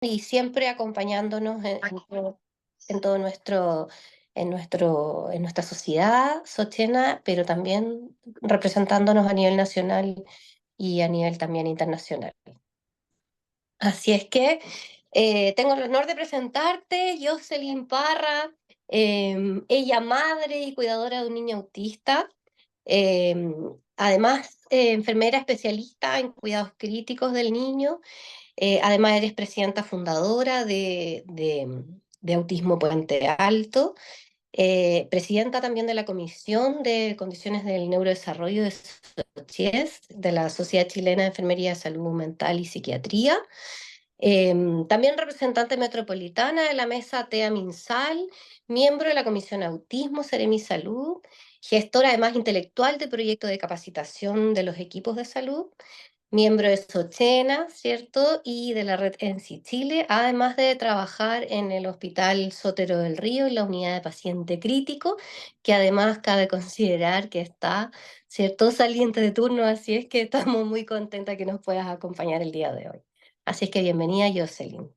y siempre acompañándonos en todo en nuestra sociedad sochena, pero también representándonos a nivel nacional y a nivel también internacional. Así es que tengo el honor de presentarte, Jocelyn Parra, ella madre y cuidadora de un niño autista, además enfermera especialista en cuidados críticos del niño. Además, eres presidenta fundadora de Autismo Puente Alto, presidenta también de la Comisión de Condiciones del Neurodesarrollo de SOCHIES, de la Sociedad Chilena de Enfermería, Salud Mental y Psiquiatría. También representante metropolitana de la mesa TEA Minsal, miembro de la Comisión Autismo, Seremi Salud, gestora además intelectual del proyecto de capacitación de los equipos de salud, miembro de Sochena, ¿cierto? Y de la red ENSI Chile, además de trabajar en el Hospital Sotero del Río y la unidad de paciente crítico, que además cabe considerar que está, ¿cierto? Saliente de turno, así es que estamos muy contentas que nos puedas acompañar el día de hoy. Así es que bienvenida, Jocelyn.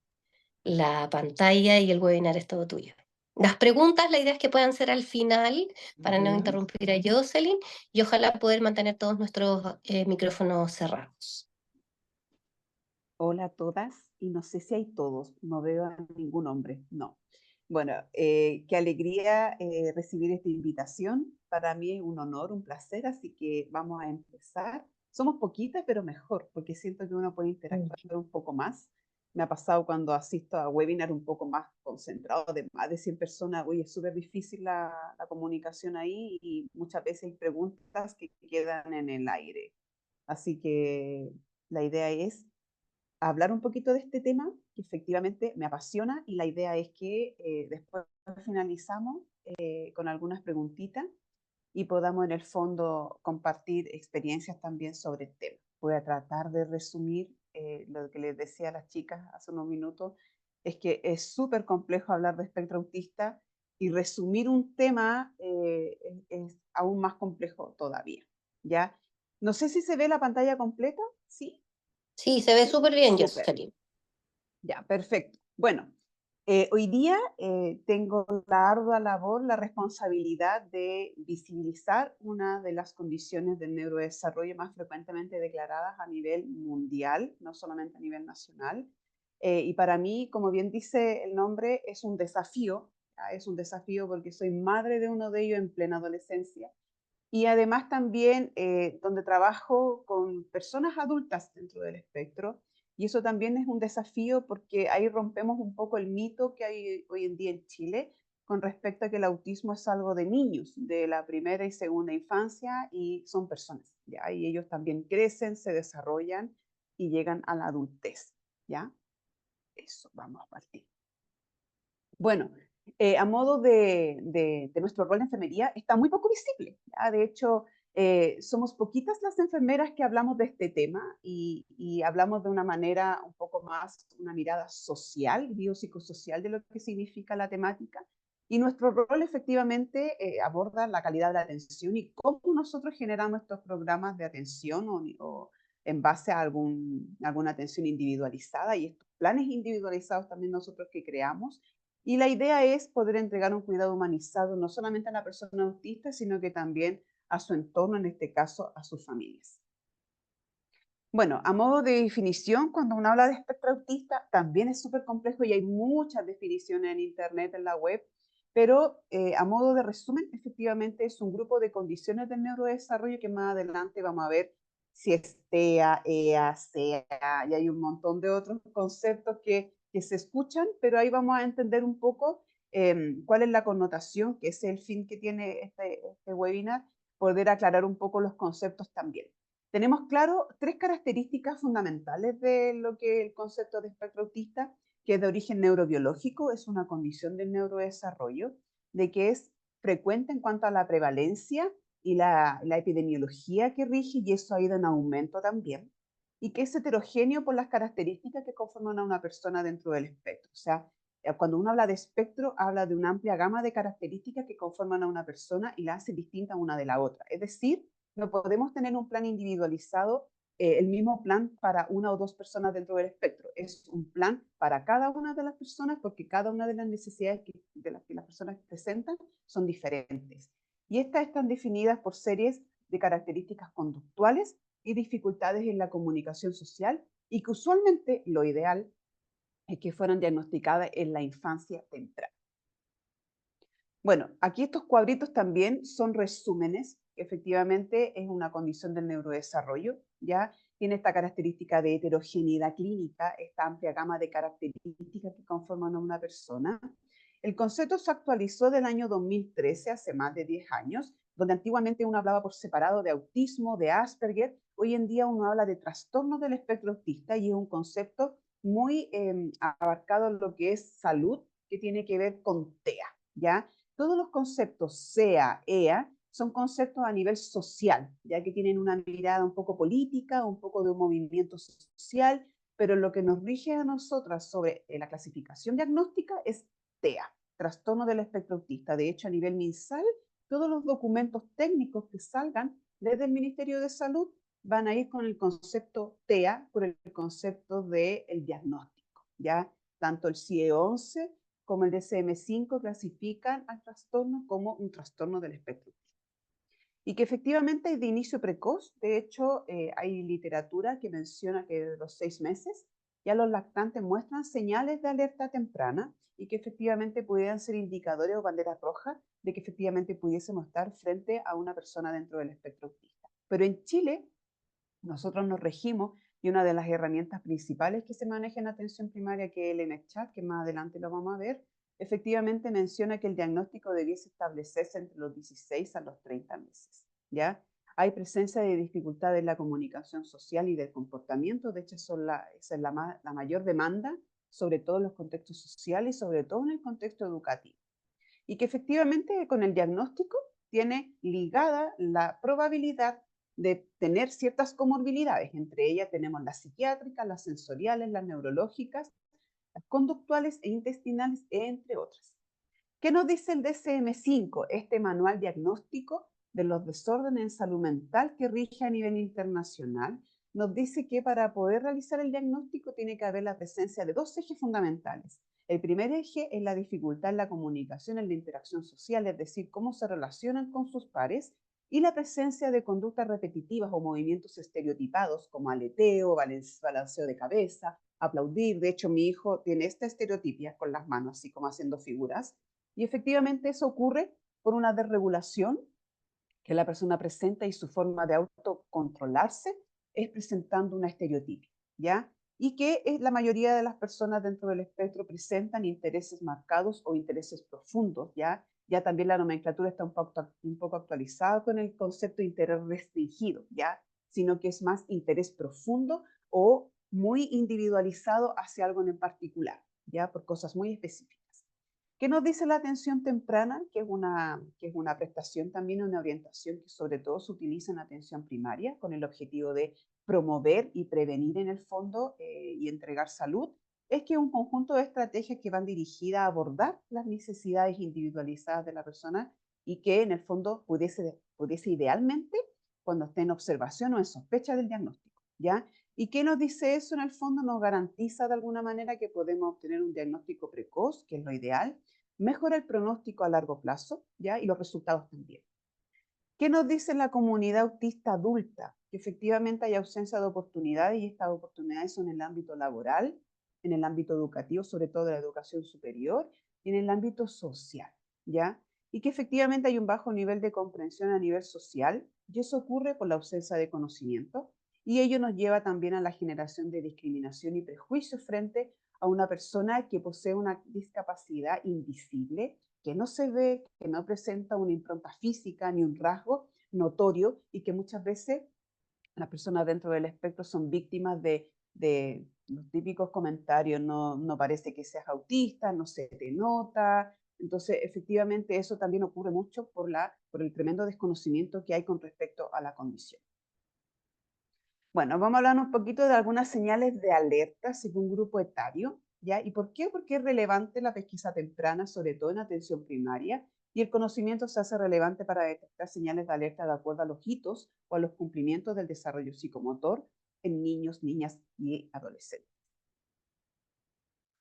La pantalla y el webinar es todo tuyo. Las preguntas, la idea es que puedan ser al final para no Ujú. interrumpir a Jocelyn y ojalá poder mantener todos nuestros micrófonos cerrados. Hola a todas, y no sé si hay todos, no veo a ningún hombre, no. Bueno, qué alegría recibir esta invitación. Para mí es un honor, un placer, así que vamos a empezar. Somos poquitas, pero mejor, porque siento que uno puede Mm. interactuar un poco más. Me ha pasado cuando asisto a webinar un poco más concentrado, de más de 100 personas, oye, es súper difícil la comunicación ahí y muchas veces hay preguntas que quedan en el aire. Así que la idea es hablar un poquito de este tema, que efectivamente me apasiona, y la idea es que después finalizamos con algunas preguntitas y podamos en el fondo compartir experiencias también sobre el tema. Voy a tratar de resumir lo que les decía a las chicas hace unos minutos, es que es súper complejo hablar de espectro autista y resumir un tema es aún más complejo todavía, ¿ya? No sé si se ve la pantalla completa, ¿sí? Sí, se ve ¿Sí? súper bien, Súper. Jocelyn. Ya, perfecto. Bueno, hoy día tengo la ardua labor, la responsabilidad de visibilizar una de las condiciones del neurodesarrollo más frecuentemente declaradas a nivel mundial, no solamente a nivel nacional. Y para mí, como bien dice el nombre, es un desafío. ¿Ya? Es un desafío porque soy madre de uno de ellos en plena adolescencia. Y además también donde trabajo con personas adultas dentro del espectro. Y eso también es un desafío porque ahí rompemos un poco el mito que hay hoy en día en Chile con respecto a que el autismo es algo de niños, de la primera y segunda infancia, y son personas, ¿ya? Y ellos también crecen, se desarrollan y llegan a la adultez, ¿ya? Eso, vamos a partir. Bueno, a modo de nuestro rol de enfermería, está muy poco visible. ¿Ya? De hecho, somos poquitas las enfermeras que hablamos de este tema y hablamos de una manera un poco más, una mirada social, biopsicosocial de lo que significa la temática. Y nuestro rol efectivamente aborda la calidad de la atención y cómo nosotros generamos estos programas de atención o en base a alguna atención individualizada y estos planes individualizados también nosotros que creamos, y la idea es poder entregar un cuidado humanizado no solamente a la persona autista, sino que también a su entorno, en este caso a sus familias. Bueno, a modo de definición, cuando uno habla de espectro autista, también es súper complejo y hay muchas definiciones en Internet, en la web, pero a modo de resumen, efectivamente es un grupo de condiciones del neurodesarrollo que más adelante vamos a ver si es TEA, EA, CEA, y hay un montón de otros conceptos que se escuchan, pero ahí vamos a entender un poco cuál es la connotación, que es el fin que tiene este webinar, poder aclarar un poco los conceptos también. Tenemos claro tres características fundamentales de lo que el concepto de espectro autista, que es de origen neurobiológico, es una condición del neurodesarrollo, de que es frecuente en cuanto a la prevalencia y la epidemiología que rige, y eso ha ido en aumento también, y que es heterogéneo por las características que conforman a una persona dentro del espectro. O sea, cuando uno habla de espectro, habla de una amplia gama de características que conforman a una persona y la hacen distinta una de la otra. Es decir, no podemos tener un plan individualizado el mismo plan para una o dos personas dentro del espectro. Es un plan para cada una de las personas porque cada una de las necesidades de las que las personas presentan son diferentes. Y estas están definidas por series de características conductuales y dificultades en la comunicación social y que usualmente lo ideal es que fueran diagnosticadas en la infancia temprana. Bueno, aquí estos cuadritos también son resúmenes, que efectivamente es una condición del neurodesarrollo, ¿ya? Tiene esta característica de heterogeneidad clínica, esta amplia gama de características que conforman a una persona. El concepto se actualizó del año 2013, hace más de 10 años, donde antiguamente uno hablaba por separado de autismo, de Asperger, hoy en día uno habla de trastorno del espectro autista y es un concepto muy abarcado en lo que es salud, que tiene que ver con TEA, ¿ya? Todos los conceptos SEA, EA, son conceptos a nivel social, ya que tienen una mirada un poco política, un poco de un movimiento social, pero lo que nos rige a nosotras sobre la clasificación diagnóstica es TEA, trastorno del espectro autista. De hecho, a nivel MinSal, todos los documentos técnicos que salgan desde el Ministerio de Salud van a ir con el concepto TEA, por el concepto del diagnóstico, ¿ya? Tanto el CIE-11 como el DSM-5 clasifican al trastorno como un trastorno del espectro. Y que efectivamente es de inicio precoz. De hecho, hay literatura que menciona que desde los 6 meses ya los lactantes muestran señales de alerta temprana y que efectivamente pudieran ser indicadores o banderas rojas de que efectivamente pudiésemos estar frente a una persona dentro del espectro autista. Pero en Chile, nosotros nos regimos y una de las herramientas principales que se maneja en atención primaria, que es el NCHAT, que más adelante lo vamos a ver, efectivamente menciona que el diagnóstico debiese establecerse entre los 16 a los 30 meses, ¿ya? Hay presencia de dificultades en la comunicación social y del comportamiento, de hecho esa es la mayor demanda, sobre todo en los contextos sociales y sobre todo en el contexto educativo. Y que efectivamente con el diagnóstico tiene ligada la probabilidad de tener ciertas comorbilidades. Entre ellas tenemos las psiquiátricas, las sensoriales, las neurológicas, las conductuales e intestinales, entre otras. ¿Qué nos dice el DSM-5, este manual diagnóstico de los desórdenes en salud mental que rige a nivel internacional? Nos dice que para poder realizar el diagnóstico tiene que haber la presencia de dos ejes fundamentales. El primer eje es la dificultad en la comunicación, en la interacción social, es decir, cómo se relacionan con sus pares, y la presencia de conductas repetitivas o movimientos estereotipados como aleteo, balanceo de cabeza, aplaudir. De hecho, mi hijo tiene esta estereotipia con las manos, así como haciendo figuras. Y efectivamente eso ocurre por una desregulación que la persona presenta y su forma de autocontrolarse es presentando una estereotipia, ¿ya? Y que la mayoría de las personas dentro del espectro presentan intereses marcados o intereses profundos, ¿ya? Ya también la nomenclatura está un poco actualizada con el concepto de interés restringido, ¿ya? Sino que es más interés profundo o muy individualizado hacia algo en particular, ¿ya? Por cosas muy específicas. ¿Qué nos dice la atención temprana? Que es una prestación también, una orientación que sobre todo se utiliza en atención primaria con el objetivo de promover y prevenir en el fondo y entregar salud. Es que es un conjunto de estrategias que van dirigidas a abordar las necesidades individualizadas de la persona y que en el fondo pudiese idealmente, cuando esté en observación o en sospecha del diagnóstico, ¿ya? ¿Y qué nos dice eso? En el fondo nos garantiza de alguna manera que podemos obtener un diagnóstico precoz, que es lo ideal, mejora el pronóstico a largo plazo, ¿ya? Y los resultados también. ¿Qué nos dice la comunidad autista adulta? Que efectivamente hay ausencia de oportunidades y estas oportunidades son en el ámbito laboral, en el ámbito educativo, sobre todo de la educación superior, y en el ámbito social, ¿ya? Y que efectivamente hay un bajo nivel de comprensión a nivel social, y eso ocurre por la ausencia de conocimiento, y ello nos lleva también a la generación de discriminación y prejuicios frente a una persona que posee una discapacidad invisible, que no se ve, que no presenta una impronta física ni un rasgo notorio y que muchas veces las personas dentro del espectro son víctimas de los típicos comentarios, no, no parece que seas autista, no se te nota. Entonces, efectivamente, eso también ocurre mucho por el tremendo desconocimiento que hay con respecto a la condición. Bueno, vamos a hablar un poquito de algunas señales de alerta según grupo etario, ¿ya? ¿Y por qué? Porque es relevante la pesquisa temprana, sobre todo en atención primaria, y el conocimiento se hace relevante para detectar señales de alerta de acuerdo a los hitos o a los cumplimientos del desarrollo psicomotor, en niños, niñas y adolescentes.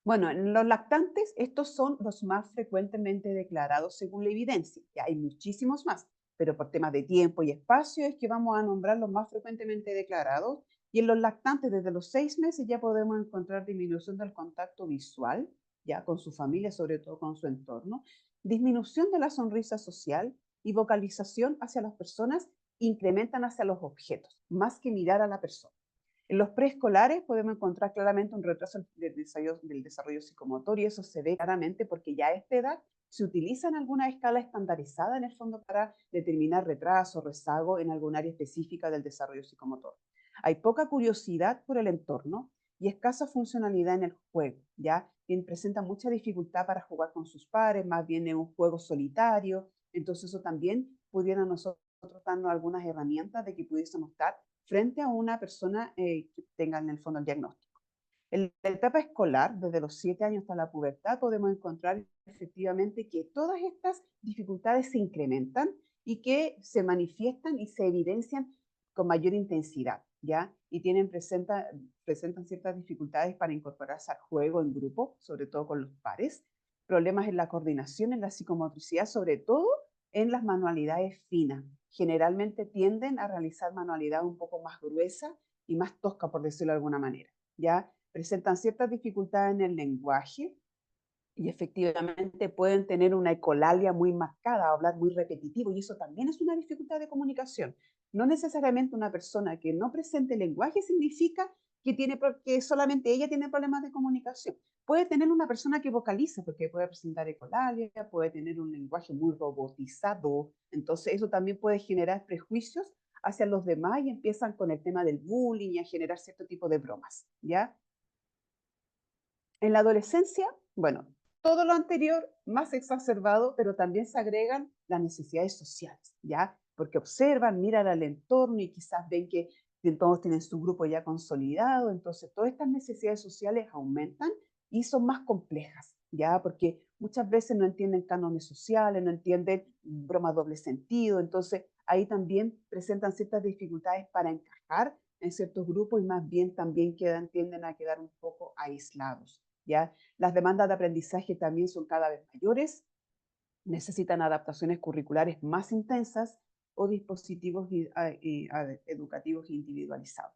Bueno, en los lactantes, estos son los más frecuentemente declarados según la evidencia. Ya hay muchísimos más, pero por temas de tiempo y espacio es que vamos a nombrar los más frecuentemente declarados. Y en los lactantes, desde los 6 meses ya podemos encontrar disminución del contacto visual, ya con su familia, sobre todo con su entorno, disminución de la sonrisa social y vocalización hacia las personas incrementan hacia los objetos, más que mirar a la persona. En los preescolares podemos encontrar claramente un retraso del desarrollo psicomotor y eso se ve claramente porque ya a esta edad se utilizan alguna escala estandarizada en el fondo para determinar retraso, rezago en algún área específica del desarrollo psicomotor. Hay poca curiosidad por el entorno y escasa funcionalidad en el juego, ¿ya? Quien presenta mucha dificultad para jugar con sus pares, más bien en un juego solitario, entonces eso también pudiera nosotros darnos algunas herramientas de que pudiésemos estar frente a una persona que tenga en el fondo el diagnóstico. En la etapa escolar, desde los 7 años hasta la pubertad, podemos encontrar efectivamente que todas estas dificultades se incrementan y que se manifiestan y se evidencian con mayor intensidad, ¿ya? Y presentan ciertas dificultades para incorporarse al juego en grupo, sobre todo con los pares, problemas en la coordinación, en la psicomotricidad, sobre todo en las manualidades finas. Generalmente tienden a realizar manualidades un poco más gruesas y más tosca, por decirlo de alguna manera. ¿Ya? Presentan ciertas dificultades en el lenguaje y efectivamente pueden tener una ecolalia muy marcada, hablar muy repetitivo, y eso también es una dificultad de comunicación. No necesariamente una persona que no presente lenguaje significa que solamente ella tiene problemas de comunicación. Puede tener una persona que vocaliza, porque puede presentar ecolalia, puede tener un lenguaje muy robotizado, entonces eso también puede generar prejuicios hacia los demás y empiezan con el tema del bullying y a generar cierto tipo de bromas, ¿ya? En la adolescencia, bueno, todo lo anterior más exacerbado, pero también se agregan las necesidades sociales, ¿ya? Porque observan, miran al entorno y quizás ven que todos tienen su grupo ya consolidado, entonces todas estas necesidades sociales aumentan y son más complejas, ¿ya? Porque muchas veces no entienden cánones sociales, no entienden bromas doble sentido, entonces ahí también presentan ciertas dificultades para encajar en ciertos grupos y más bien también tienden a quedar un poco aislados. ¿Ya? Las demandas de aprendizaje también son cada vez mayores, necesitan adaptaciones curriculares más intensas o dispositivos educativos individualizados.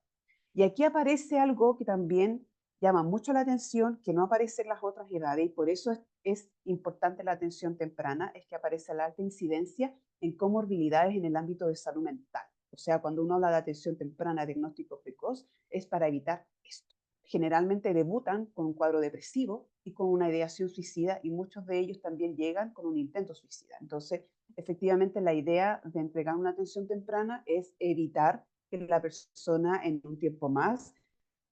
Y aquí aparece algo que también llama mucho la atención, que no aparece en las otras edades, y por eso es importante la atención temprana, es que aparece la alta incidencia en comorbilidades en el ámbito de salud mental. O sea, cuando uno habla de atención temprana, diagnóstico precoz, es para evitar esto. Generalmente debutan con un cuadro depresivo y con una ideación suicida y muchos de ellos también llegan con un intento suicida. Entonces, efectivamente, la idea de entregar una atención temprana es evitar que la persona en un tiempo más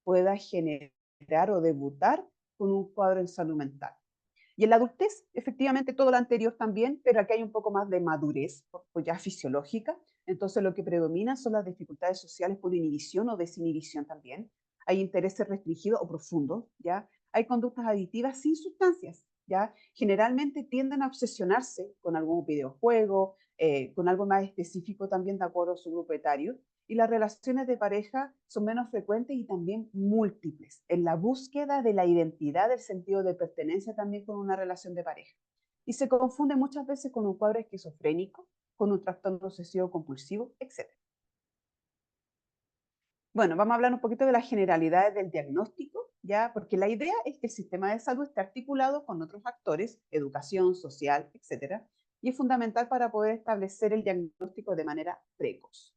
pueda generar o debutar con un cuadro en salud mental. Y en la adultez, efectivamente, todo lo anterior también, pero aquí hay un poco más de madurez, pues ya fisiológica. Entonces, lo que predomina son las dificultades sociales por inhibición o desinhibición también. Hay intereses restringidos o profundos, ¿ya? Hay conductas adictivas sin sustancias, ¿ya? Generalmente tienden a obsesionarse con algún videojuego, con algo más específico también de acuerdo a su grupo etario, y las relaciones de pareja son menos frecuentes y también múltiples, en la búsqueda de la identidad, del sentido de pertenencia también con una relación de pareja. Y se confunde muchas veces con un cuadro esquizofrénico, con un trastorno obsesivo compulsivo, etc. Bueno, vamos a hablar un poquito de las generalidades del diagnóstico, ¿ya? Porque la idea es que el sistema de salud esté articulado con otros actores, educación, social, etc. Y es fundamental para poder establecer el diagnóstico de manera precoz.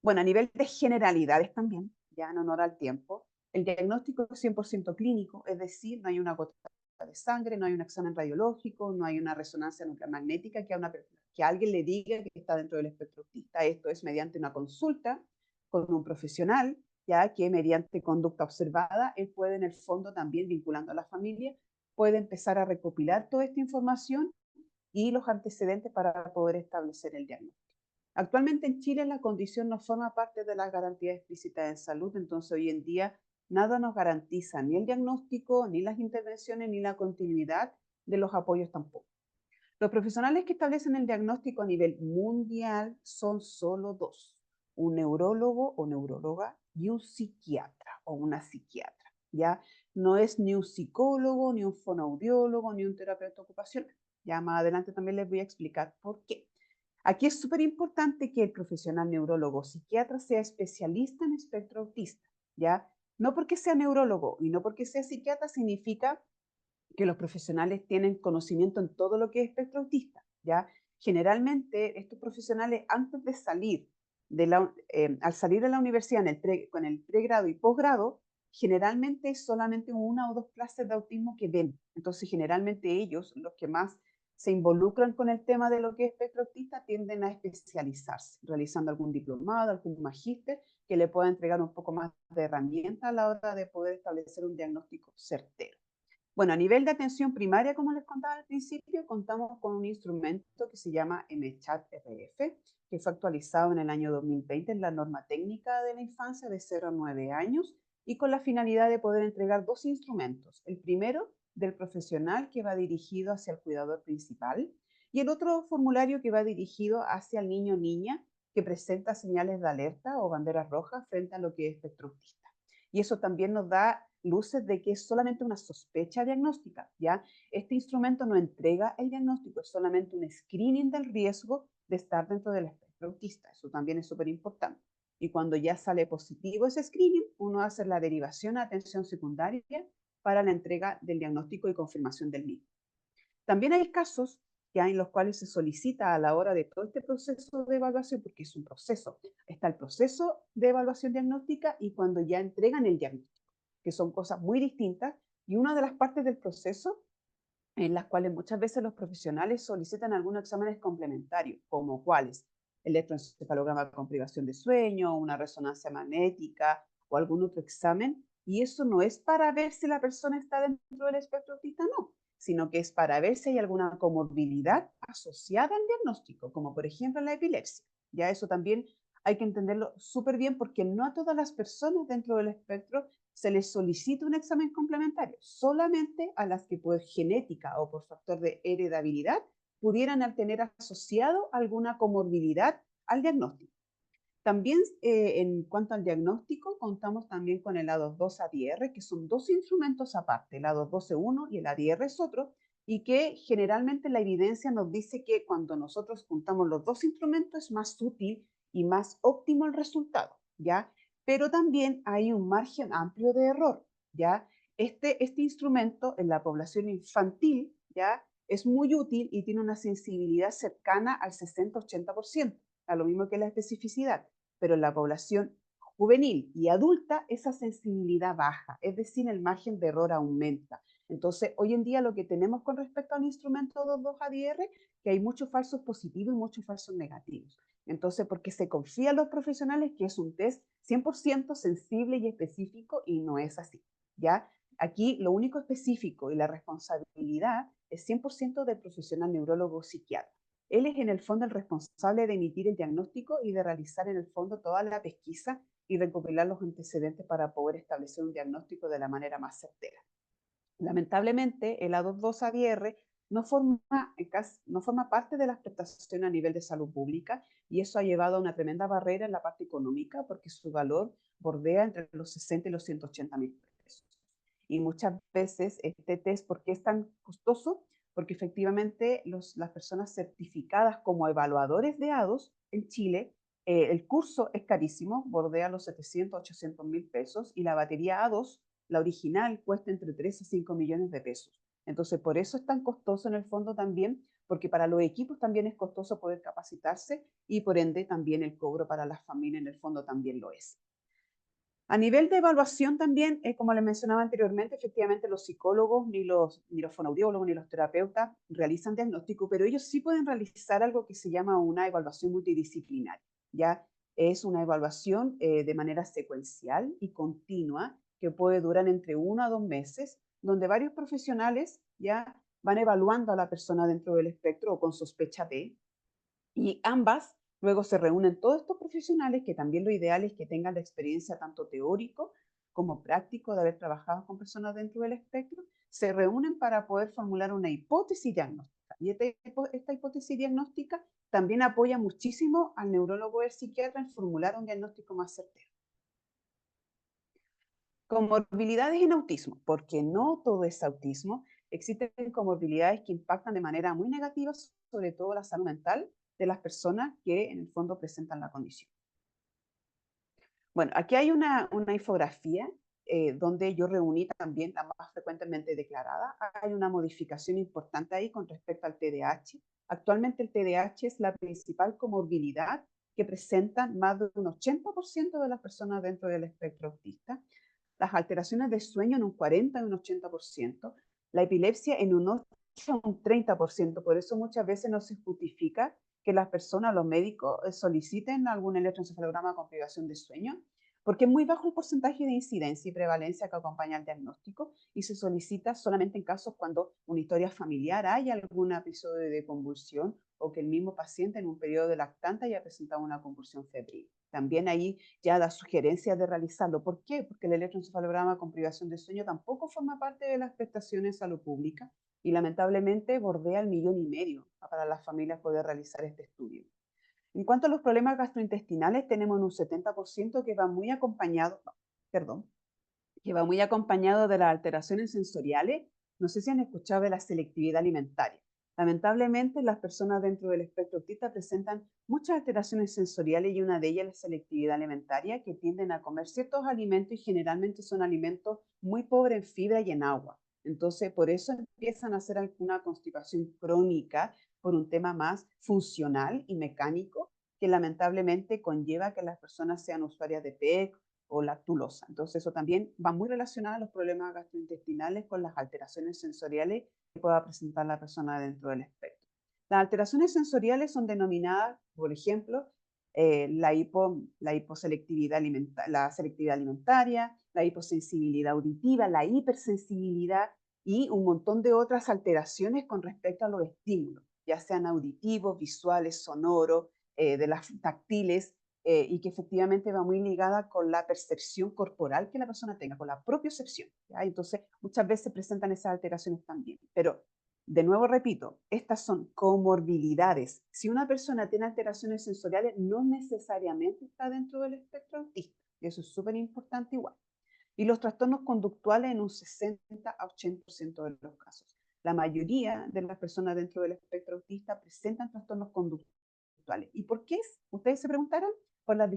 Bueno, a nivel de generalidades también, ya en honor al tiempo, el diagnóstico es 100% clínico, es decir, no hay una gota de sangre, no hay un examen radiológico, no hay una resonancia nuclear magnética que alguien le diga que está dentro del espectro autista. Esto es mediante una consulta con un profesional, ya que mediante conducta observada, él puede en el fondo también, vinculando a la familia, puede empezar a recopilar toda esta información y los antecedentes para poder establecer el diagnóstico. Actualmente en Chile la condición no forma parte de las garantías explícitas en salud, entonces hoy en día nada nos garantiza ni el diagnóstico, ni las intervenciones, ni la continuidad de los apoyos tampoco. Los profesionales que establecen el diagnóstico a nivel mundial son solo dos, un neurólogo o neuróloga y un psiquiatra o una psiquiatra, ¿ya? No es ni un psicólogo, ni un fonoaudiólogo, ni un terapeuta ocupacional. Ya más adelante también les voy a explicar por qué. Aquí es súper importante que el profesional neurólogo o psiquiatra sea especialista en espectro autista, ¿ya? No porque sea neurólogo y no porque sea psiquiatra significa que los profesionales tienen conocimiento en todo lo que es espectro autista, ¿ya? Generalmente estos profesionales antes de salir al salir de la universidad con el pregrado y posgrado, generalmente es solamente una o dos clases de autismo que ven. Entonces, generalmente ellos, los que más se involucran con el tema de lo que es espectro autista, tienden a especializarse, realizando algún diplomado, algún magíster, que le pueda entregar un poco más de herramienta a la hora de poder establecer un diagnóstico certero. Bueno, a nivel de atención primaria, como les contaba al principio, contamos con un instrumento que se llama MChat-RF, que fue actualizado en el año 2020 en la norma técnica de la infancia de 0 a 9 años y con la finalidad de poder entregar dos instrumentos. El primero, del profesional, que va dirigido hacia el cuidador principal, y el otro formulario que va dirigido hacia el niño o niña que presenta señales de alerta o banderas rojas frente a lo que es espectro autista. Y eso también nos da luces de que es solamente una sospecha diagnóstica, ¿ya? Este instrumento no entrega el diagnóstico, es solamente un screening del riesgo de estar dentro del espectro autista. Eso también es súper importante. Y cuando ya sale positivo ese screening, uno hace la derivación a atención secundaria para la entrega del diagnóstico y confirmación del mismo. También hay casos ya en los cuales se solicita a la hora de todo este proceso de evaluación, porque es un proceso, está el proceso de evaluación diagnóstica y cuando ya entregan el diagnóstico, que son cosas muy distintas, y una de las partes del proceso en las cuales muchas veces los profesionales solicitan algunos exámenes complementarios, como cuáles: electroencefalograma con privación de sueño, una resonancia magnética o algún otro examen, y eso no es para ver si la persona está dentro del espectro autista, no, sino que es para ver si hay alguna comorbilidad asociada al diagnóstico, como por ejemplo la epilepsia. Ya eso también hay que entenderlo súper bien porque no a todas las personas dentro del espectro se les solicita un examen complementario, solamente a las que por genética o por factor de heredabilidad pudieran tener asociado alguna comorbilidad al diagnóstico. También en cuanto al diagnóstico, contamos también con el A22-ADR, que son dos instrumentos aparte. El A22 es uno y el ADR es otro, y que generalmente la evidencia nos dice que cuando nosotros juntamos los dos instrumentos es más útil y más óptimo el resultado, ¿ya? Pero también hay un margen amplio de error, ¿ya? Este instrumento en la población infantil, ¿ya? Es muy útil y tiene una sensibilidad cercana al 60-80%, a lo mismo que la especificidad, pero en la población juvenil y adulta esa sensibilidad baja, es decir, el margen de error aumenta. Entonces, hoy en día lo que tenemos con respecto al instrumento 22ADR, que hay muchos falsos positivos y muchos falsos negativos. Entonces, porque se confía en los profesionales que es un test 100% sensible y específico y no es así, ¿ya? Aquí lo único específico y la responsabilidad es 100% del profesional neurólogo o psiquiatra. Él es en el fondo el responsable de emitir el diagnóstico y de realizar en el fondo toda la pesquisa y recopilar los antecedentes para poder establecer un diagnóstico de la manera más certera. Lamentablemente, el A22ADR no forma parte de las prestaciones a nivel de salud pública y eso ha llevado a una tremenda barrera en la parte económica porque su valor bordea entre los 60 y los 180.000 pesos. Y muchas veces este test, ¿por qué es tan costoso? Porque efectivamente las personas certificadas como evaluadores de ADOS en Chile, el curso es carísimo, bordea los 700, 800.000 pesos y la batería A2, la original, cuesta entre 3 a 5 millones de pesos. Entonces, por eso es tan costoso en el fondo también, porque para los equipos también es costoso poder capacitarse y por ende también el cobro para las familias en el fondo también lo es. A nivel de evaluación también, como les mencionaba anteriormente, efectivamente los psicólogos, ni los fonoaudiólogos, ni los terapeutas realizan diagnóstico, pero ellos sí pueden realizar algo que se llama una evaluación multidisciplinaria. Ya es una evaluación de manera secuencial y continua que puede durar entre 1 a 2 meses, donde varios profesionales ya van evaluando a la persona dentro del espectro o con sospecha de, y ambas, luego se reúnen todos estos profesionales, que también lo ideal es que tengan la experiencia tanto teórico como práctico de haber trabajado con personas dentro del espectro, se reúnen para poder formular una hipótesis diagnóstica. Y esta hipótesis diagnóstica también apoya muchísimo al neurólogo o al psiquiatra en formular un diagnóstico más certero. Comorbilidades en autismo, porque no todo es autismo. Existen comorbilidades que impactan de manera muy negativa, sobre todo la salud mental de las personas que en el fondo presentan la condición. Bueno, aquí hay una infografía donde yo reuní también la más frecuentemente declarada. Hay una modificación importante ahí con respecto al TDAH. Actualmente el TDAH es la principal comorbilidad que presentan más de un 80% de las personas dentro del espectro autista, las alteraciones del sueño en un 40 y un 80%, la epilepsia en un 8 a un 30%. Por eso muchas veces no se justifica que las personas, los médicos, soliciten algún electroencefalograma con privación de sueño, porque es muy bajo el porcentaje de incidencia y prevalencia que acompaña al diagnóstico y se solicita solamente en casos cuando una historia familiar hay algún episodio de convulsión o que el mismo paciente en un periodo de lactancia haya presentado una convulsión febril. También ahí ya da sugerencias de realizarlo. ¿Por qué? Porque el electroencefalograma con privación de sueño tampoco forma parte de las prestaciones de salud pública y lamentablemente bordea el 1,5 millones para las familias poder realizar este estudio. En cuanto a los problemas gastrointestinales, tenemos un 70% que va muy acompañado, perdón, que va muy acompañado de las alteraciones sensoriales. No sé si han escuchado de la selectividad alimentaria. Lamentablemente, las personas dentro del espectro autista presentan muchas alteraciones sensoriales y una de ellas es la selectividad alimentaria, que tienden a comer ciertos alimentos y generalmente son alimentos muy pobres en fibra y en agua. Entonces, por eso empiezan a hacer alguna constipación crónica por un tema más funcional y mecánico que lamentablemente conlleva que las personas sean usuarias de PEC o lactulosa. Entonces eso también va muy relacionado a los problemas gastrointestinales con las alteraciones sensoriales que pueda presentar la persona dentro del espectro. Las alteraciones sensoriales son denominadas, por ejemplo, la hiposelectividad la selectividad alimentaria, la hiposensibilidad auditiva, la hipersensibilidad y un montón de otras alteraciones con respecto a los estímulos, ya sean auditivos, visuales, sonoros, de las táctiles, y que efectivamente va muy ligada con la percepción corporal que la persona tenga, con la propiocepción. ¿Ya? Entonces, muchas veces presentan esas alteraciones también. Pero, de nuevo repito, estas son comorbilidades. Si una persona tiene alteraciones sensoriales, no necesariamente está dentro del espectro autista. Y eso es súper importante igual. Y los trastornos conductuales en un 60 a 80% de los casos. La mayoría de las personas dentro del espectro autista presentan trastornos conductuales. ¿Y por qué es? Ustedes se preguntarán por las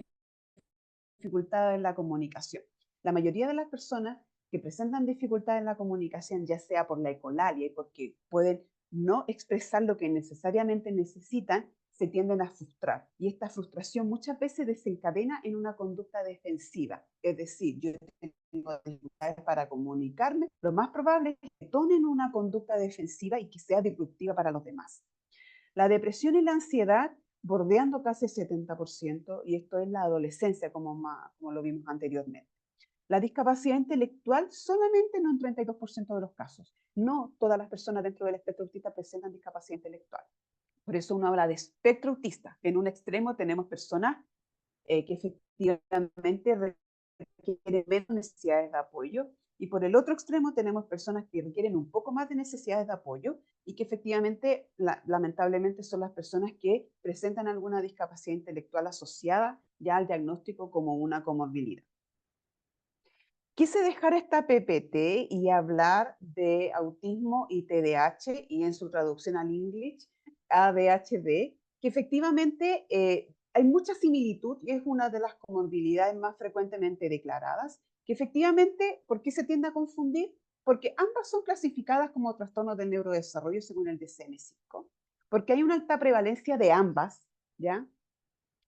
dificultades en la comunicación. La mayoría de las personas que presentan dificultades en la comunicación, ya sea por la ecolalia y porque pueden no expresar lo que necesariamente necesitan, se tienden a frustrar. Y esta frustración muchas veces desencadena en una conducta defensiva. Es decir, yo tengo dificultades para comunicarme, lo más probable es que tomen una conducta defensiva y que sea disruptiva para los demás. La depresión y la ansiedad bordeando casi el 70%, y esto es la adolescencia, como lo vimos anteriormente. La discapacidad intelectual solamente en un 32% de los casos. No todas las personas dentro del espectro autista presentan discapacidad intelectual. Por eso uno habla de espectro autista. En un extremo tenemos personas que efectivamente requieren menos necesidades de apoyo, y por el otro extremo tenemos personas que requieren un poco más de necesidades de apoyo y que efectivamente, lamentablemente, son las personas que presentan alguna discapacidad intelectual asociada ya al diagnóstico como una comorbilidad. Quise dejar esta PPT y hablar de autismo y TDAH y en su traducción al inglés, ADHD, que efectivamente hay mucha similitud y es una de las comorbilidades más frecuentemente declaradas, que efectivamente, ¿por qué se tiende a confundir? Porque ambas son clasificadas como trastornos del neurodesarrollo según el DSM-5, porque hay una alta prevalencia de ambas, ¿ya?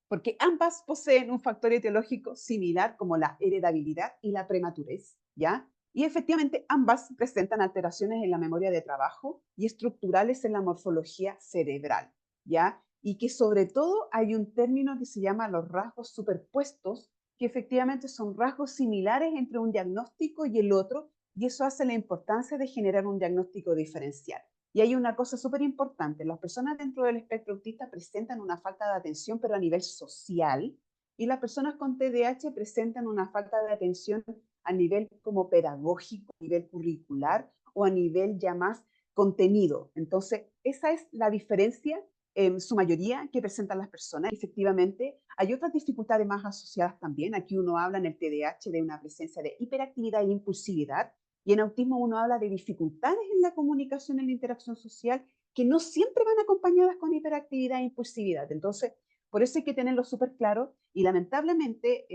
Porque ambas poseen un factor etiológico similar como la heredabilidad y la prematurez, ¿ya? Y efectivamente ambas presentan alteraciones en la memoria de trabajo y estructurales en la morfología cerebral, ¿ya? Y que sobre todo hay un término que se llama los rasgos superpuestos, que efectivamente son rasgos similares entre un diagnóstico y el otro, y eso hace la importancia de generar un diagnóstico diferencial. Y hay una cosa súper importante, las personas dentro del espectro autista presentan una falta de atención, pero a nivel social, y las personas con TDAH presentan una falta de atención a nivel como pedagógico, a nivel curricular o a nivel ya más contenido. Entonces, esa es la diferencia en su mayoría que presentan las personas. Efectivamente, hay otras dificultades más asociadas también. Aquí uno habla en el TDAH de una presencia de hiperactividad e impulsividad, y en autismo uno habla de dificultades en la comunicación, en la interacción social, que no siempre van acompañadas con hiperactividad e impulsividad. Entonces, por eso hay que tenerlo súper claro, y lamentablemente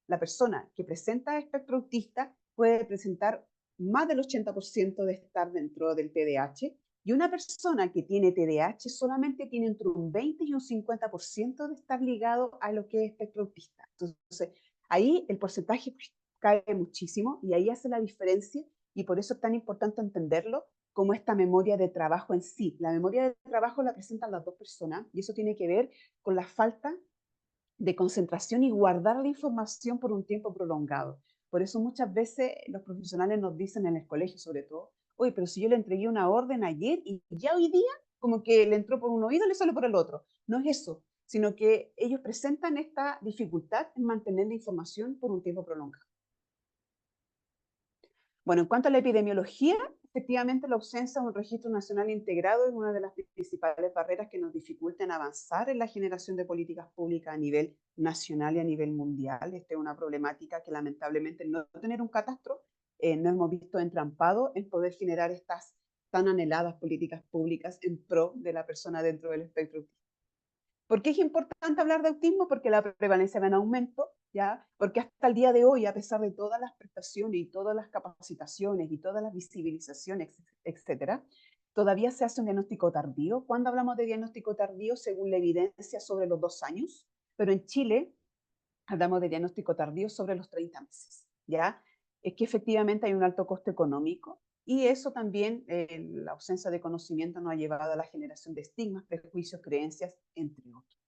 la persona que presenta espectro autista puede presentar más del 80% de estar dentro del TDAH, y una persona que tiene TDAH solamente tiene entre un 20 y un 50% de estar ligado a lo que es espectro autista. Entonces, ahí el porcentaje cae muchísimo, y ahí hace la diferencia, y por eso es tan importante entenderlo como esta memoria de trabajo en sí. La memoria de trabajo la presentan las dos personas, y eso tiene que ver con la falta de concentración y guardar la información por un tiempo prolongado. Por eso muchas veces los profesionales nos dicen en el colegio, sobre todo, oye, pero si yo le entregué una orden ayer y ya hoy día como que le entró por un oído y le sale por el otro. No es eso, sino que ellos presentan esta dificultad en mantener la información por un tiempo prolongado. Bueno, en cuanto a la epidemiología, efectivamente la ausencia de un registro nacional integrado es una de las principales barreras que nos dificultan avanzar en la generación de políticas públicas a nivel nacional y a nivel mundial. Esta es una problemática que lamentablemente no tener un catastro no hemos visto entrampado en poder generar estas tan anheladas políticas públicas en pro de la persona dentro del espectro. ¿Por qué es importante hablar de autismo? Porque la prevalencia va en aumento, ¿ya? Porque hasta el día de hoy, a pesar de todas las prestaciones y todas las capacitaciones y todas las visibilizaciones, etcétera, todavía se hace un diagnóstico tardío. ¿Cuándo hablamos de diagnóstico tardío? Según la evidencia, sobre los 2 años, pero en Chile hablamos de diagnóstico tardío sobre los 30 meses, ¿ya? Es que efectivamente hay un alto costo económico, y eso también, la ausencia de conocimiento nos ha llevado a la generación de estigmas, prejuicios, creencias, entre otros.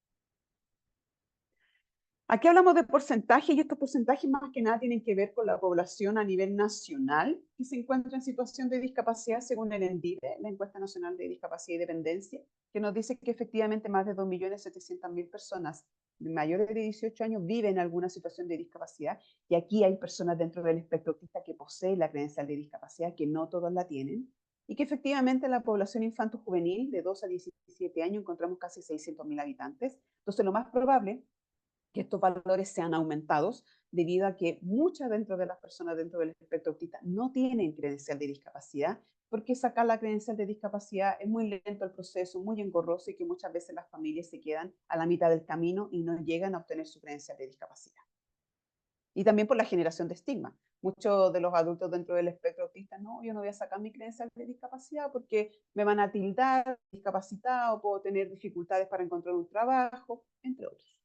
Aquí hablamos de porcentajes, y estos porcentajes más que nada tienen que ver con la población a nivel nacional que se encuentra en situación de discapacidad según el ENDIDE, la Encuesta Nacional de Discapacidad y Dependencia, que nos dice que efectivamente más de 2.700.000 personas mayores de 18 años viven en alguna situación de discapacidad, y aquí hay personas dentro del espectro autista que poseen la credencial de discapacidad, que no todos la tienen, y que efectivamente en la población infanto-juvenil de 2 a 17 años encontramos casi 600.000 habitantes. Entonces, lo más probable que estos valores sean aumentados debido a que muchas dentro de las personas dentro del espectro autista no tienen credencial de discapacidad, porque sacar la credencial de discapacidad es muy lento el proceso, muy engorroso, y que muchas veces las familias se quedan a la mitad del camino y no llegan a obtener su credencial de discapacidad. Y también por la generación de estigma. Muchos de los adultos dentro del espectro autista, no, yo no voy a sacar mi credencial de discapacidad porque me van a tildar discapacitado, puedo tener dificultades para encontrar un trabajo, entre otros.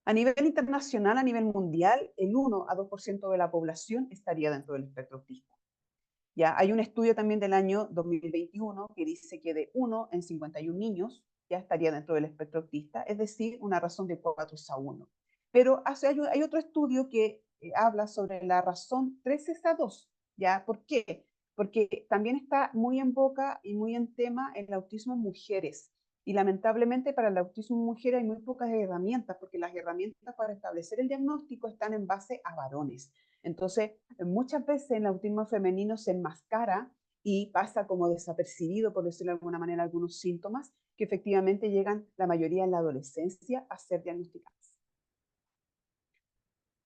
A nivel internacional, a nivel mundial, el 1 a 2% de la población estaría dentro del espectro autista. Ya hay un estudio también del año 2021 que dice que de 1 en 51 niños ya estaría dentro del espectro autista, es decir, una razón de 4 a 1. Pero hay otro estudio que habla sobre la razón 3 a 2. ¿Ya? ¿Por qué? Porque también está muy en boca y muy en tema el autismo en mujeres. Y lamentablemente para el autismo en mujeres hay muy pocas herramientas, porque las herramientas para establecer el diagnóstico están en base a varones. Entonces, muchas veces el autismo femenino se enmascara y pasa como desapercibido, por decirlo de alguna manera, algunos síntomas que efectivamente llegan la mayoría en la adolescencia a ser diagnosticados.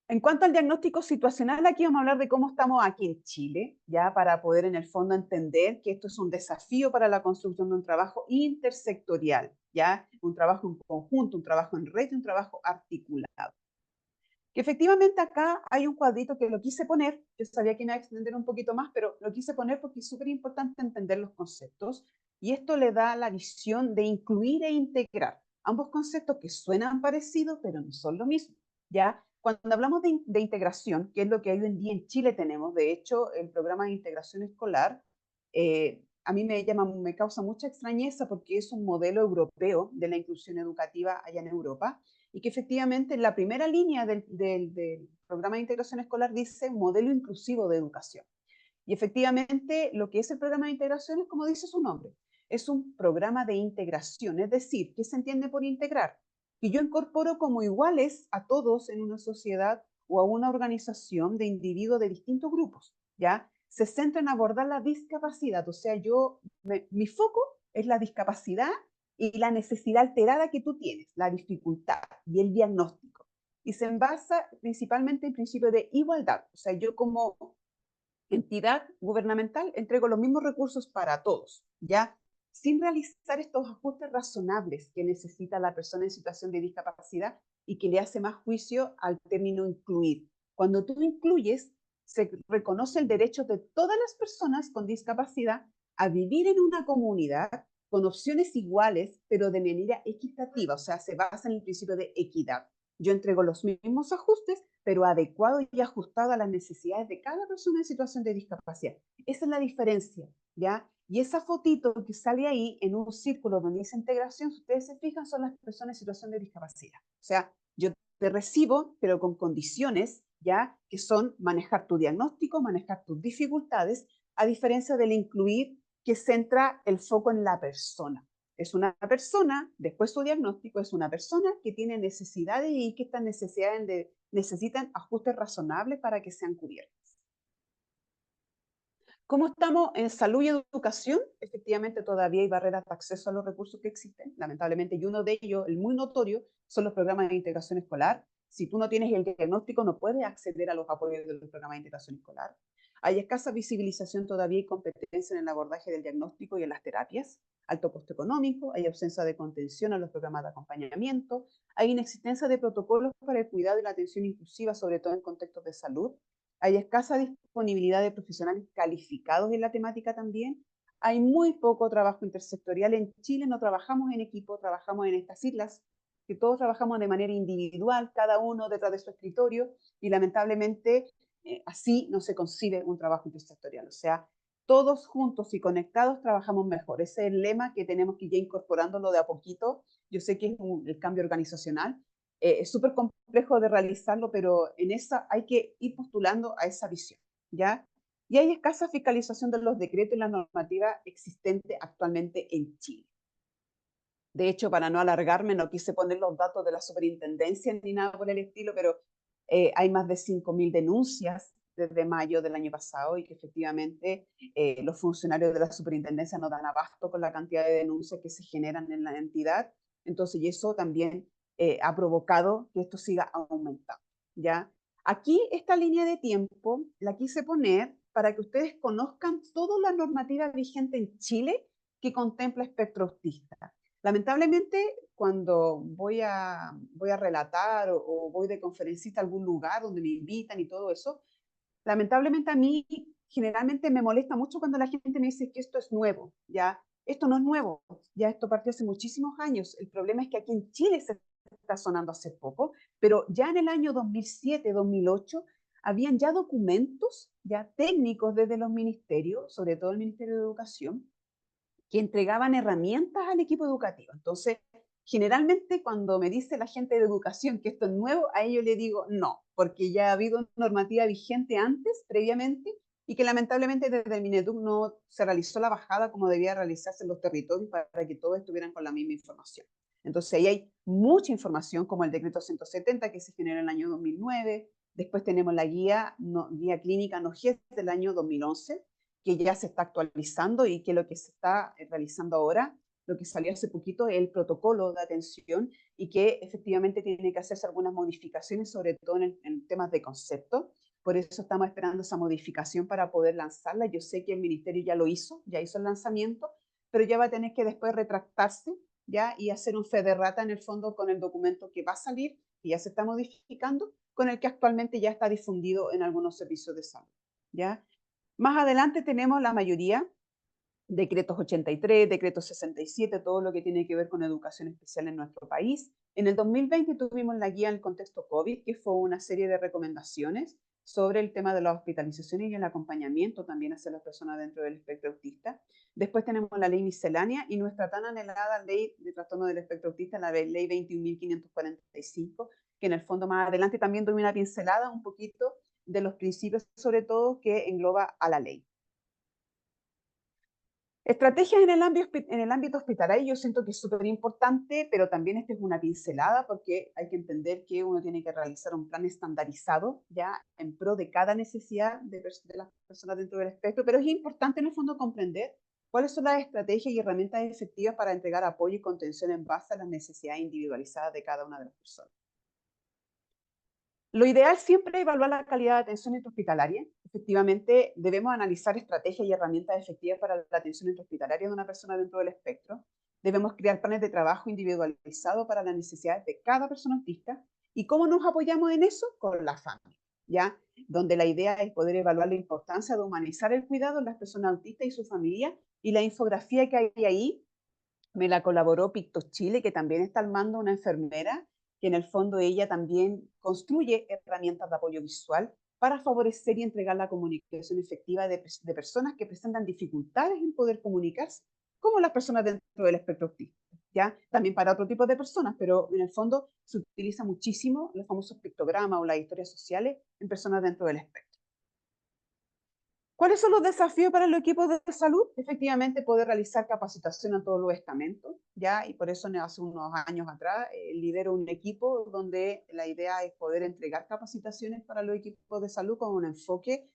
En cuanto al diagnóstico situacional, aquí vamos a hablar de cómo estamos aquí en Chile, ya para poder en el fondo entender que esto es un desafío para la construcción de un trabajo intersectorial, ya un trabajo en conjunto, un trabajo en red y un trabajo articulado. Que efectivamente acá hay un cuadrito que lo quise poner, yo sabía que me iba a extender un poquito más, pero lo quise poner porque es súper importante entender los conceptos, y esto le da la visión de incluir e integrar, ambos conceptos que suenan parecidos, pero no son lo mismo, ¿ya? Cuando hablamos de integración, que es lo que hoy en día en Chile tenemos, de hecho, el programa de integración escolar, a mí me causa mucha extrañeza porque es un modelo europeo de la inclusión educativa allá en Europa, y que efectivamente en la primera línea del programa de integración escolar dice modelo inclusivo de educación. Y efectivamente lo que es el programa de integración es como dice su nombre, es un programa de integración, es decir, ¿qué se entiende por integrar? Que yo incorporo como iguales a todos en una sociedad o a una organización de individuos de distintos grupos, ¿ya? se centra en abordar la discapacidad. O sea, mi foco es la discapacidad y la necesidad alterada que tú tienes, la dificultad y el diagnóstico. Y se basa principalmente en el principio de igualdad. O sea, yo como entidad gubernamental entrego los mismos recursos para todos, ¿ya? Sin realizar estos ajustes razonables que necesita la persona en situación de discapacidad y que le hace más juicio al término incluir. Cuando tú incluyes, se reconoce el derecho de todas las personas con discapacidad a vivir en una comunidad con opciones iguales, pero de manera equitativa, o sea, se basa en el principio de equidad. Yo entrego los mismos ajustes, pero adecuado y ajustado a las necesidades de cada persona en situación de discapacidad. Esa es la diferencia, ¿ya? Y esa fotito que sale ahí en un círculo donde dice integración, si ustedes se fijan, son las personas en situación de discapacidad. O sea, yo te recibo, pero con condiciones, ¿ya? Que son manejar tu diagnóstico, manejar tus dificultades, a diferencia del incluir que centra el foco en la persona. Es una persona, después su diagnóstico, es una persona que tiene necesidades y que estas necesidades necesitan ajustes razonables para que sean cubiertas. ¿Cómo estamos en salud y educación? Efectivamente, todavía hay barreras de acceso a los recursos que existen, lamentablemente, y uno de ellos, el muy notorio, son los programas de integración escolar. Si tú no tienes el diagnóstico, no puedes acceder a los apoyos de los programas de integración escolar. Hay escasa visibilización todavía y competencia en el abordaje del diagnóstico y en las terapias, alto costo económico, hay ausencia de contención en los programas de acompañamiento, hay inexistencia de protocolos para el cuidado y la atención inclusiva, sobre todo en contextos de salud, hay escasa disponibilidad de profesionales calificados en la temática también, hay muy poco trabajo intersectorial. En Chile no trabajamos en equipo, trabajamos en estas islas, que todos trabajamos de manera individual, cada uno detrás de su escritorio, y lamentablemente así no se concibe un trabajo intersectorial. O sea, todos juntos y conectados trabajamos mejor. Ese es el lema que tenemos que ir incorporándolo de a poquito. Yo sé que es el cambio organizacional, es súper complejo de realizarlo, pero en esa hay que ir postulando a esa visión, ¿ya? Y hay escasa fiscalización de los decretos y la normativa existente actualmente en Chile. De hecho, para no alargarme, no quise poner los datos de la superintendencia ni nada por el estilo, pero hay más de 5.000 denuncias desde mayo del año pasado y que efectivamente los funcionarios de la superintendencia no dan abasto con la cantidad de denuncias que se generan en la entidad. Entonces, y eso también ha provocado que esto siga aumentando, ¿ya? Aquí esta línea de tiempo la quise poner para que ustedes conozcan toda la normativa vigente en Chile que contempla espectro autista. Lamentablemente, cuando voy a relatar o voy de conferencista a algún lugar donde me invitan y todo eso, lamentablemente a mí generalmente me molesta mucho cuando la gente me dice que esto es nuevo, ¿ya? Esto no es nuevo, ya esto partió hace muchísimos años. El problema es que aquí en Chile se está sonando hace poco, pero ya en el año 2007, 2008, habían ya documentos ya técnicos desde los ministerios, sobre todo el Ministerio de Educación, que entregaban herramientas al equipo educativo. Entonces, generalmente cuando me dice la gente de educación que esto es nuevo, a ellos le digo no, porque ya ha habido normativa vigente antes, previamente, y que lamentablemente desde el Mineduc no se realizó la bajada como debía realizarse en los territorios para que todos estuvieran con la misma información. Entonces ahí hay mucha información, como el decreto 170 que se generó en el año 2009, después tenemos la guía clínica NOGES del año 2011, que ya se está actualizando y que lo que se está realizando ahora, lo que salió hace poquito, es el protocolo de atención y que efectivamente tiene que hacerse algunas modificaciones, sobre todo en temas de concepto. Por eso estamos esperando esa modificación para poder lanzarla. Yo sé que el ministerio ya hizo el lanzamiento, pero ya va a tener que después retractarse ya y hacer un fe de rata en el fondo con el documento que va a salir, y ya se está modificando, con el que actualmente ya está difundido en algunos servicios de salud. ¿Ya? Más adelante tenemos la mayoría, decretos 83, decretos 67, todo lo que tiene que ver con educación especial en nuestro país. En el 2020 tuvimos la guía en el contexto COVID, que fue una serie de recomendaciones sobre el tema de la hospitalización y el acompañamiento también hacia las personas dentro del espectro autista. Después tenemos la ley miscelánea y nuestra tan anhelada ley de trastorno del espectro autista, la ley 21.545, que en el fondo más adelante también doy una pincelada un poquito de los principios, sobre todo, que engloba a la ley. Estrategias en el ámbito hospitalario, yo siento que es súper importante, pero también esta es una pincelada porque hay que entender que uno tiene que realizar un plan estandarizado ya en pro de cada necesidad de las personas dentro del espectro, pero es importante en el fondo comprender cuáles son las estrategias y herramientas efectivas para entregar apoyo y contención en base a las necesidades individualizadas de cada una de las personas. Lo ideal siempre es evaluar la calidad de atención intrahospitalaria. Efectivamente, debemos analizar estrategias y herramientas efectivas para la atención intrahospitalaria de una persona dentro del espectro. Debemos crear planes de trabajo individualizados para las necesidades de cada persona autista. ¿Y cómo nos apoyamos en eso? Con la familia, ¿ya? Donde la idea es poder evaluar la importancia de humanizar el cuidado de las personas autistas y su familia. Y la infografía que hay ahí me la colaboró Pictos Chile, que también está al mando una enfermera, que en el fondo ella también construye herramientas de apoyo visual para favorecer y entregar la comunicación efectiva de personas que presentan dificultades en poder comunicarse, como las personas dentro del espectro autista, ¿ya? También para otro tipo de personas, pero en el fondo se utiliza muchísimo los famosos pictogramas o las historias sociales en personas dentro del espectro. ¿Cuáles son los desafíos para los equipos de salud? Efectivamente, poder realizar capacitación a todos los estamentos, ¿ya? Y por eso hace unos años atrás lidero un equipo donde la idea es poder entregar capacitaciones para los equipos de salud con un enfoque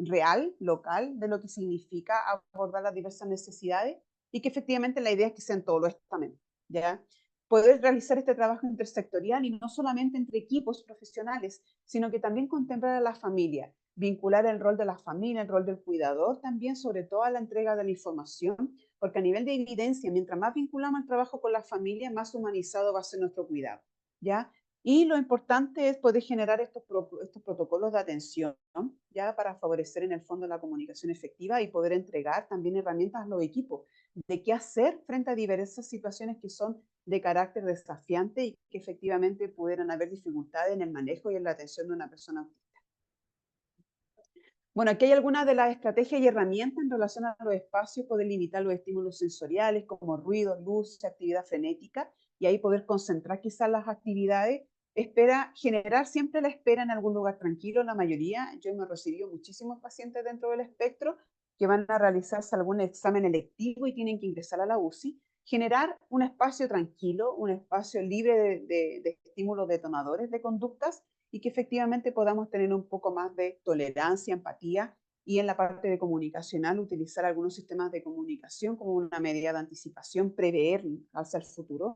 real, local, de lo que significa abordar las diversas necesidades y que efectivamente la idea es que sean todos los estamentos, ¿ya? Poder realizar este trabajo intersectorial y no solamente entre equipos profesionales, sino que también contemplar a la familia, vincular el rol de la familia, el rol del cuidador también, sobre todo a la entrega de la información, porque a nivel de evidencia, mientras más vinculamos el trabajo con la familia, más humanizado va a ser nuestro cuidado, ¿ya? Y lo importante es poder generar estos protocolos de atención, ¿no? Ya para favorecer en el fondo la comunicación efectiva y poder entregar también herramientas a los equipos de qué hacer frente a diversas situaciones que son de carácter desafiante y que efectivamente pudieran haber dificultades en el manejo y en la atención de una persona autista. Bueno, aquí hay algunas de las estrategias y herramientas en relación a los espacios, poder limitar los estímulos sensoriales como ruido, luz, actividad frenética, y ahí poder concentrar quizás las actividades. Espera, generar siempre la espera en algún lugar tranquilo, la mayoría. Yo me he recibido muchísimos pacientes dentro del espectro que van a realizarse algún examen electivo y tienen que ingresar a la UCI. Generar un espacio tranquilo, un espacio libre de estímulos detonadores de conductas y que efectivamente podamos tener un poco más de tolerancia, empatía y en la parte de comunicacional utilizar algunos sistemas de comunicación como una medida de anticipación, prever hacia el futuro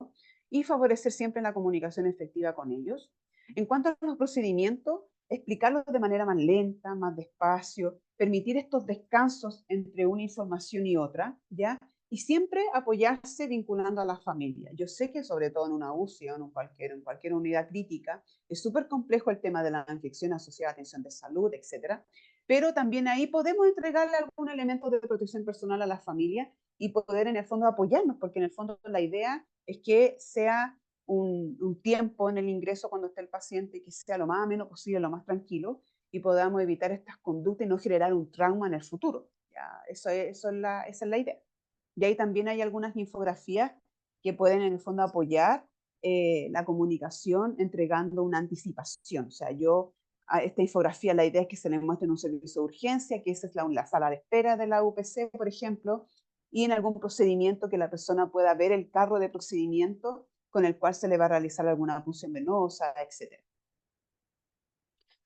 y favorecer siempre la comunicación efectiva con ellos. En cuanto a los procedimientos, explicarlos de manera más lenta, más despacio, permitir estos descansos entre una información y otra, ¿ya? Y siempre apoyarse vinculando a la familia. Yo sé que sobre todo en una UCI o en cualquier unidad crítica, es súper complejo el tema de la infección asociada a atención de salud, etcétera, pero también ahí podemos entregarle algún elemento de protección personal a la familia y poder en el fondo apoyarnos, porque en el fondo la idea es que sea un tiempo en el ingreso cuando esté el paciente que sea lo más ameno posible, lo más tranquilo, y podamos evitar estas conductas y no generar un trauma en el futuro. Ya, esa es la idea. Y ahí también hay algunas infografías que pueden en el fondo apoyar la comunicación entregando una anticipación. O sea, yo a esta infografía la idea es que se le muestre en un servicio de urgencia, que esa es la sala de espera de la UPC, por ejemplo, y en algún procedimiento que la persona pueda ver el carro de procedimiento con el cual se le va a realizar alguna punción venosa, etc.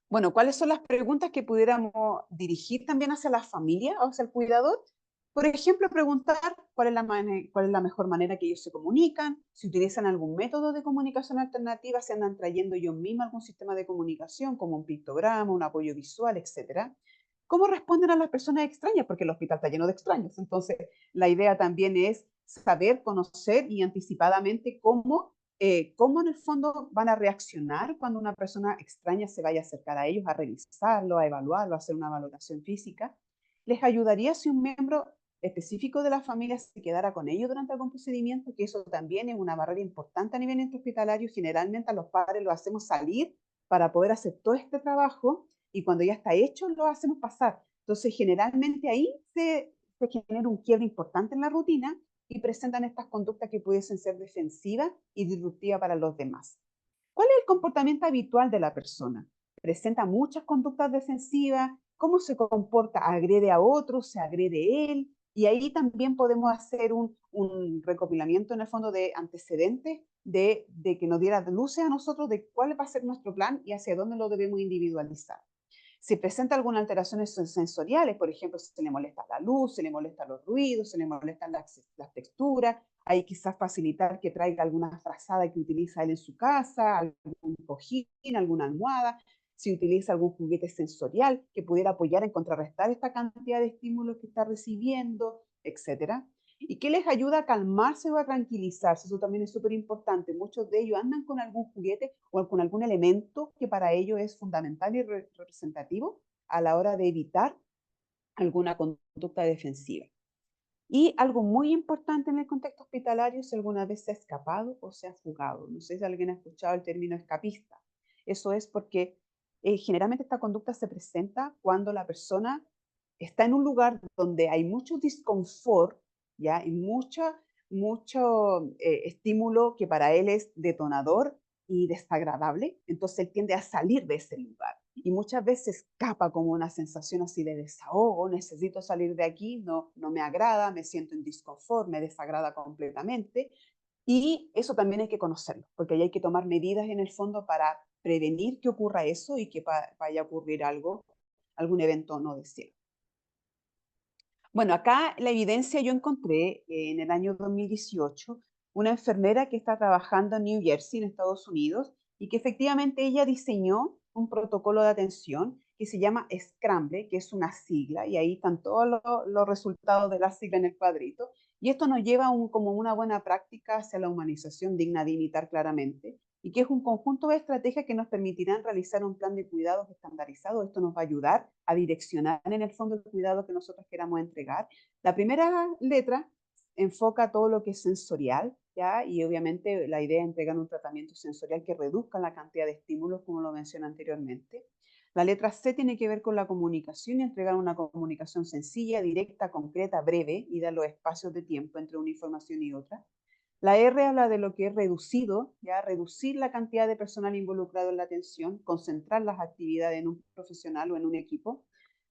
Bueno, ¿cuáles son las preguntas que pudiéramos dirigir también hacia la familia o hacia el cuidador? Por ejemplo, preguntar cuál es la mejor manera que ellos se comunican, si utilizan algún método de comunicación alternativa, si andan trayendo ellos mismos algún sistema de comunicación, como un pictograma, un apoyo visual, etcétera. ¿Cómo responden a las personas extrañas? Porque el hospital está lleno de extraños. Entonces, la idea también es saber, conocer y anticipadamente cómo en el fondo van a reaccionar cuando una persona extraña se vaya a acercar a ellos, a revisarlo, a evaluarlo, a hacer una valoración física. Les ayudaría si un miembro específico de la familia se quedara con ellos durante algún procedimiento, que eso también es una barrera importante a nivel intrahospitalario. Generalmente a los padres lo hacemos salir para poder hacer todo este trabajo y cuando ya está hecho lo hacemos pasar. Entonces generalmente ahí se genera un quiebre importante en la rutina y presentan estas conductas que pudiesen ser defensivas y disruptivas para los demás. ¿Cuál es el comportamiento habitual de la persona? ¿Presenta muchas conductas defensivas? ¿Cómo se comporta? ¿Agrede a otros? ¿Se agrede él? Y ahí también podemos hacer un recopilamiento en el fondo de antecedentes de que nos diera luces a nosotros de cuál va a ser nuestro plan y hacia dónde lo debemos individualizar. Si presenta algunas alteraciones sensoriales, por ejemplo, si se le molesta la luz, se le molestan los ruidos, se le molestan las texturas, ahí quizás facilitar que traiga alguna frazada que utiliza él en su casa, algún cojín, alguna almohada, si utiliza algún juguete sensorial que pudiera apoyar en contrarrestar esta cantidad de estímulos que está recibiendo, etcétera. ¿Y qué les ayuda a calmarse o a tranquilizarse? Eso también es súper importante. Muchos de ellos andan con algún juguete o con algún elemento que para ellos es fundamental y representativo a la hora de evitar alguna conducta defensiva. Y algo muy importante en el contexto hospitalario, si alguna vez se ha escapado o se ha fugado. No sé si alguien ha escuchado el término escapista. Eso es porque generalmente esta conducta se presenta cuando la persona está en un lugar donde hay mucho disconfort, ¿ya? Y mucho estímulo que para él es detonador y desagradable, entonces él tiende a salir de ese lugar. Y muchas veces escapa como una sensación así de desahogo, necesito salir de aquí, no me agrada, me siento en disconfort, me desagrada completamente. Y eso también hay que conocerlo, porque ahí hay que tomar medidas en el fondo para prevenir que ocurra eso y que vaya a ocurrir algo, algún evento no deseado. Bueno, acá la evidencia yo encontré en el año 2018 una enfermera que está trabajando en New Jersey, en Estados Unidos, y que efectivamente ella diseñó un protocolo de atención que se llama Scramble, que es una sigla, y ahí están todos los resultados de la sigla en el cuadrito. Y esto nos lleva como una buena práctica hacia la humanización digna de imitar claramente, y que es un conjunto de estrategias que nos permitirán realizar un plan de cuidados estandarizado. Esto nos va a ayudar a direccionar en el fondo el cuidado que nosotros queramos entregar. La primera letra enfoca todo lo que es sensorial, ¿ya? Y obviamente la idea es entregar un tratamiento sensorial que reduzca la cantidad de estímulos, como lo mencioné anteriormente. La letra C tiene que ver con la comunicación y entregar una comunicación sencilla, directa, concreta, breve y dar los espacios de tiempo entre una información y otra. La R habla de lo que es reducido, ya reducir la cantidad de personal involucrado en la atención, concentrar las actividades en un profesional o en un equipo.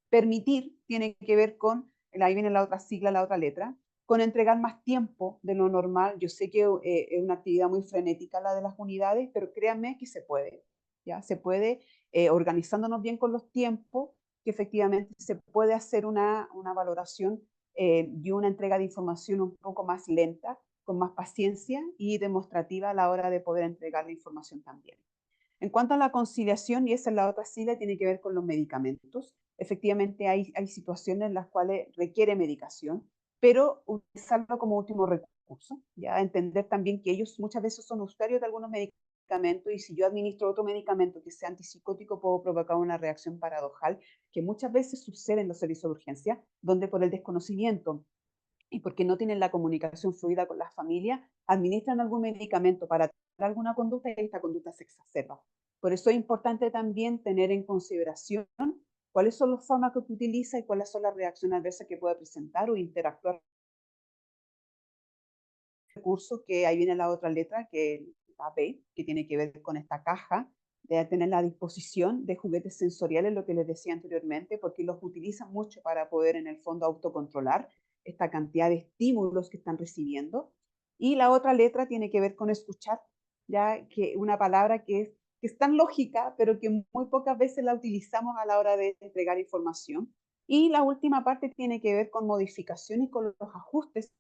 Permitir tiene que ver con, ahí viene la otra sigla, la otra letra, con entregar más tiempo de lo normal. Yo sé que es una actividad muy frenética la de las unidades, pero créanme que se puede, ¿ya? Se puede, organizándonos bien con los tiempos, que efectivamente se puede hacer una valoración y una entrega de información un poco más lenta, con más paciencia y demostrativa a la hora de poder entregar la información también. En cuanto a la conciliación, y esa es la otra sigla, tiene que ver con los medicamentos. Efectivamente, hay situaciones en las cuales requiere medicación, pero utilizarlo como último recurso, ya entender también que ellos muchas veces son usuarios de algunos medicamentos y si yo administro otro medicamento que sea antipsicótico, puedo provocar una reacción paradojal que muchas veces sucede en los servicios de urgencia, donde por el desconocimiento y porque no tienen la comunicación fluida con las familias, administran algún medicamento para tratar alguna conducta y esta conducta se exacerba. Por eso es importante también tener en consideración cuáles son los fármacos que utiliza y cuáles son las reacciones adversas que puede presentar o interactuar recursos, que ahí viene la otra letra, que es la B, que tiene que ver con esta caja, de tener la disposición de juguetes sensoriales, lo que les decía anteriormente, porque los utilizan mucho para poder en el fondo autocontrolar esta cantidad de estímulos que están recibiendo. Y la otra letra tiene que ver con escuchar, ya que una palabra que es tan lógica, pero que muy pocas veces la utilizamos a la hora de entregar información. Y la última parte tiene que ver con modificaciones y con los ajustes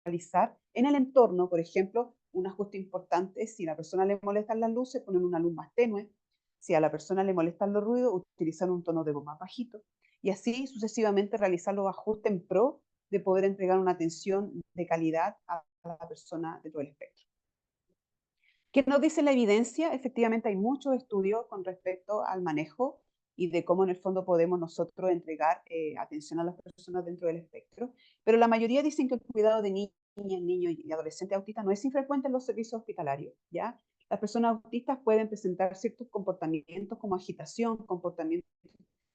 realizar en el entorno, por ejemplo, un ajuste importante, si a la persona le molestan las luces, poner una luz más tenue, si a la persona le molestan los ruidos, utilizar un tono de voz más bajito, y así sucesivamente realizar los ajustes en pro de poder entregar una atención de calidad a la persona de todo el espectro. ¿Qué nos dice la evidencia? Efectivamente hay muchos estudios con respecto al manejo y de cómo en el fondo podemos nosotros entregar atención a las personas dentro del espectro, pero la mayoría dicen que el cuidado de niñas, niños y adolescentes autistas no es infrecuente en los servicios hospitalarios, ¿ya? Las personas autistas pueden presentar ciertos comportamientos como agitación, comportamientos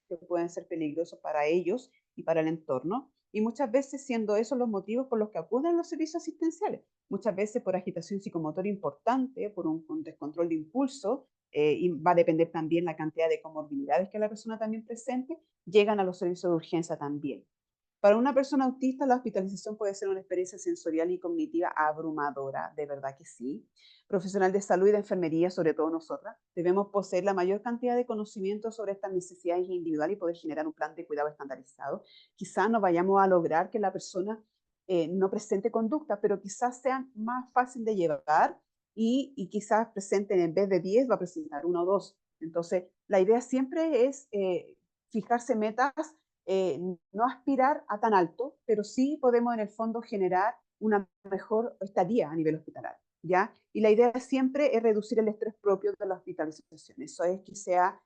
que pueden ser peligrosos para ellos y para el entorno, y muchas veces siendo esos los motivos por los que acuden a los servicios asistenciales, muchas veces por agitación psicomotora importante, por un descontrol de impulso, y va a depender también la cantidad de comorbilidades que la persona también presente, llegan a los servicios de urgencia también. Para una persona autista, la hospitalización puede ser una experiencia sensorial y cognitiva abrumadora, de verdad que sí. Profesional de salud y de enfermería, sobre todo nosotras, debemos poseer la mayor cantidad de conocimiento sobre estas necesidades individuales y poder generar un plan de cuidado estandarizado. Quizás no vayamos a lograr que la persona no presente conducta, pero quizás sean más fácil de llevar y quizás presenten en vez de 10, va a presentar 1 o 2. Entonces, la idea siempre es fijarse metas, no aspirar a tan alto, pero sí podemos en el fondo generar una mejor estadía a nivel hospitalario, ¿ya? Y la idea siempre es reducir el estrés propio de la hospitalización. Eso es que sea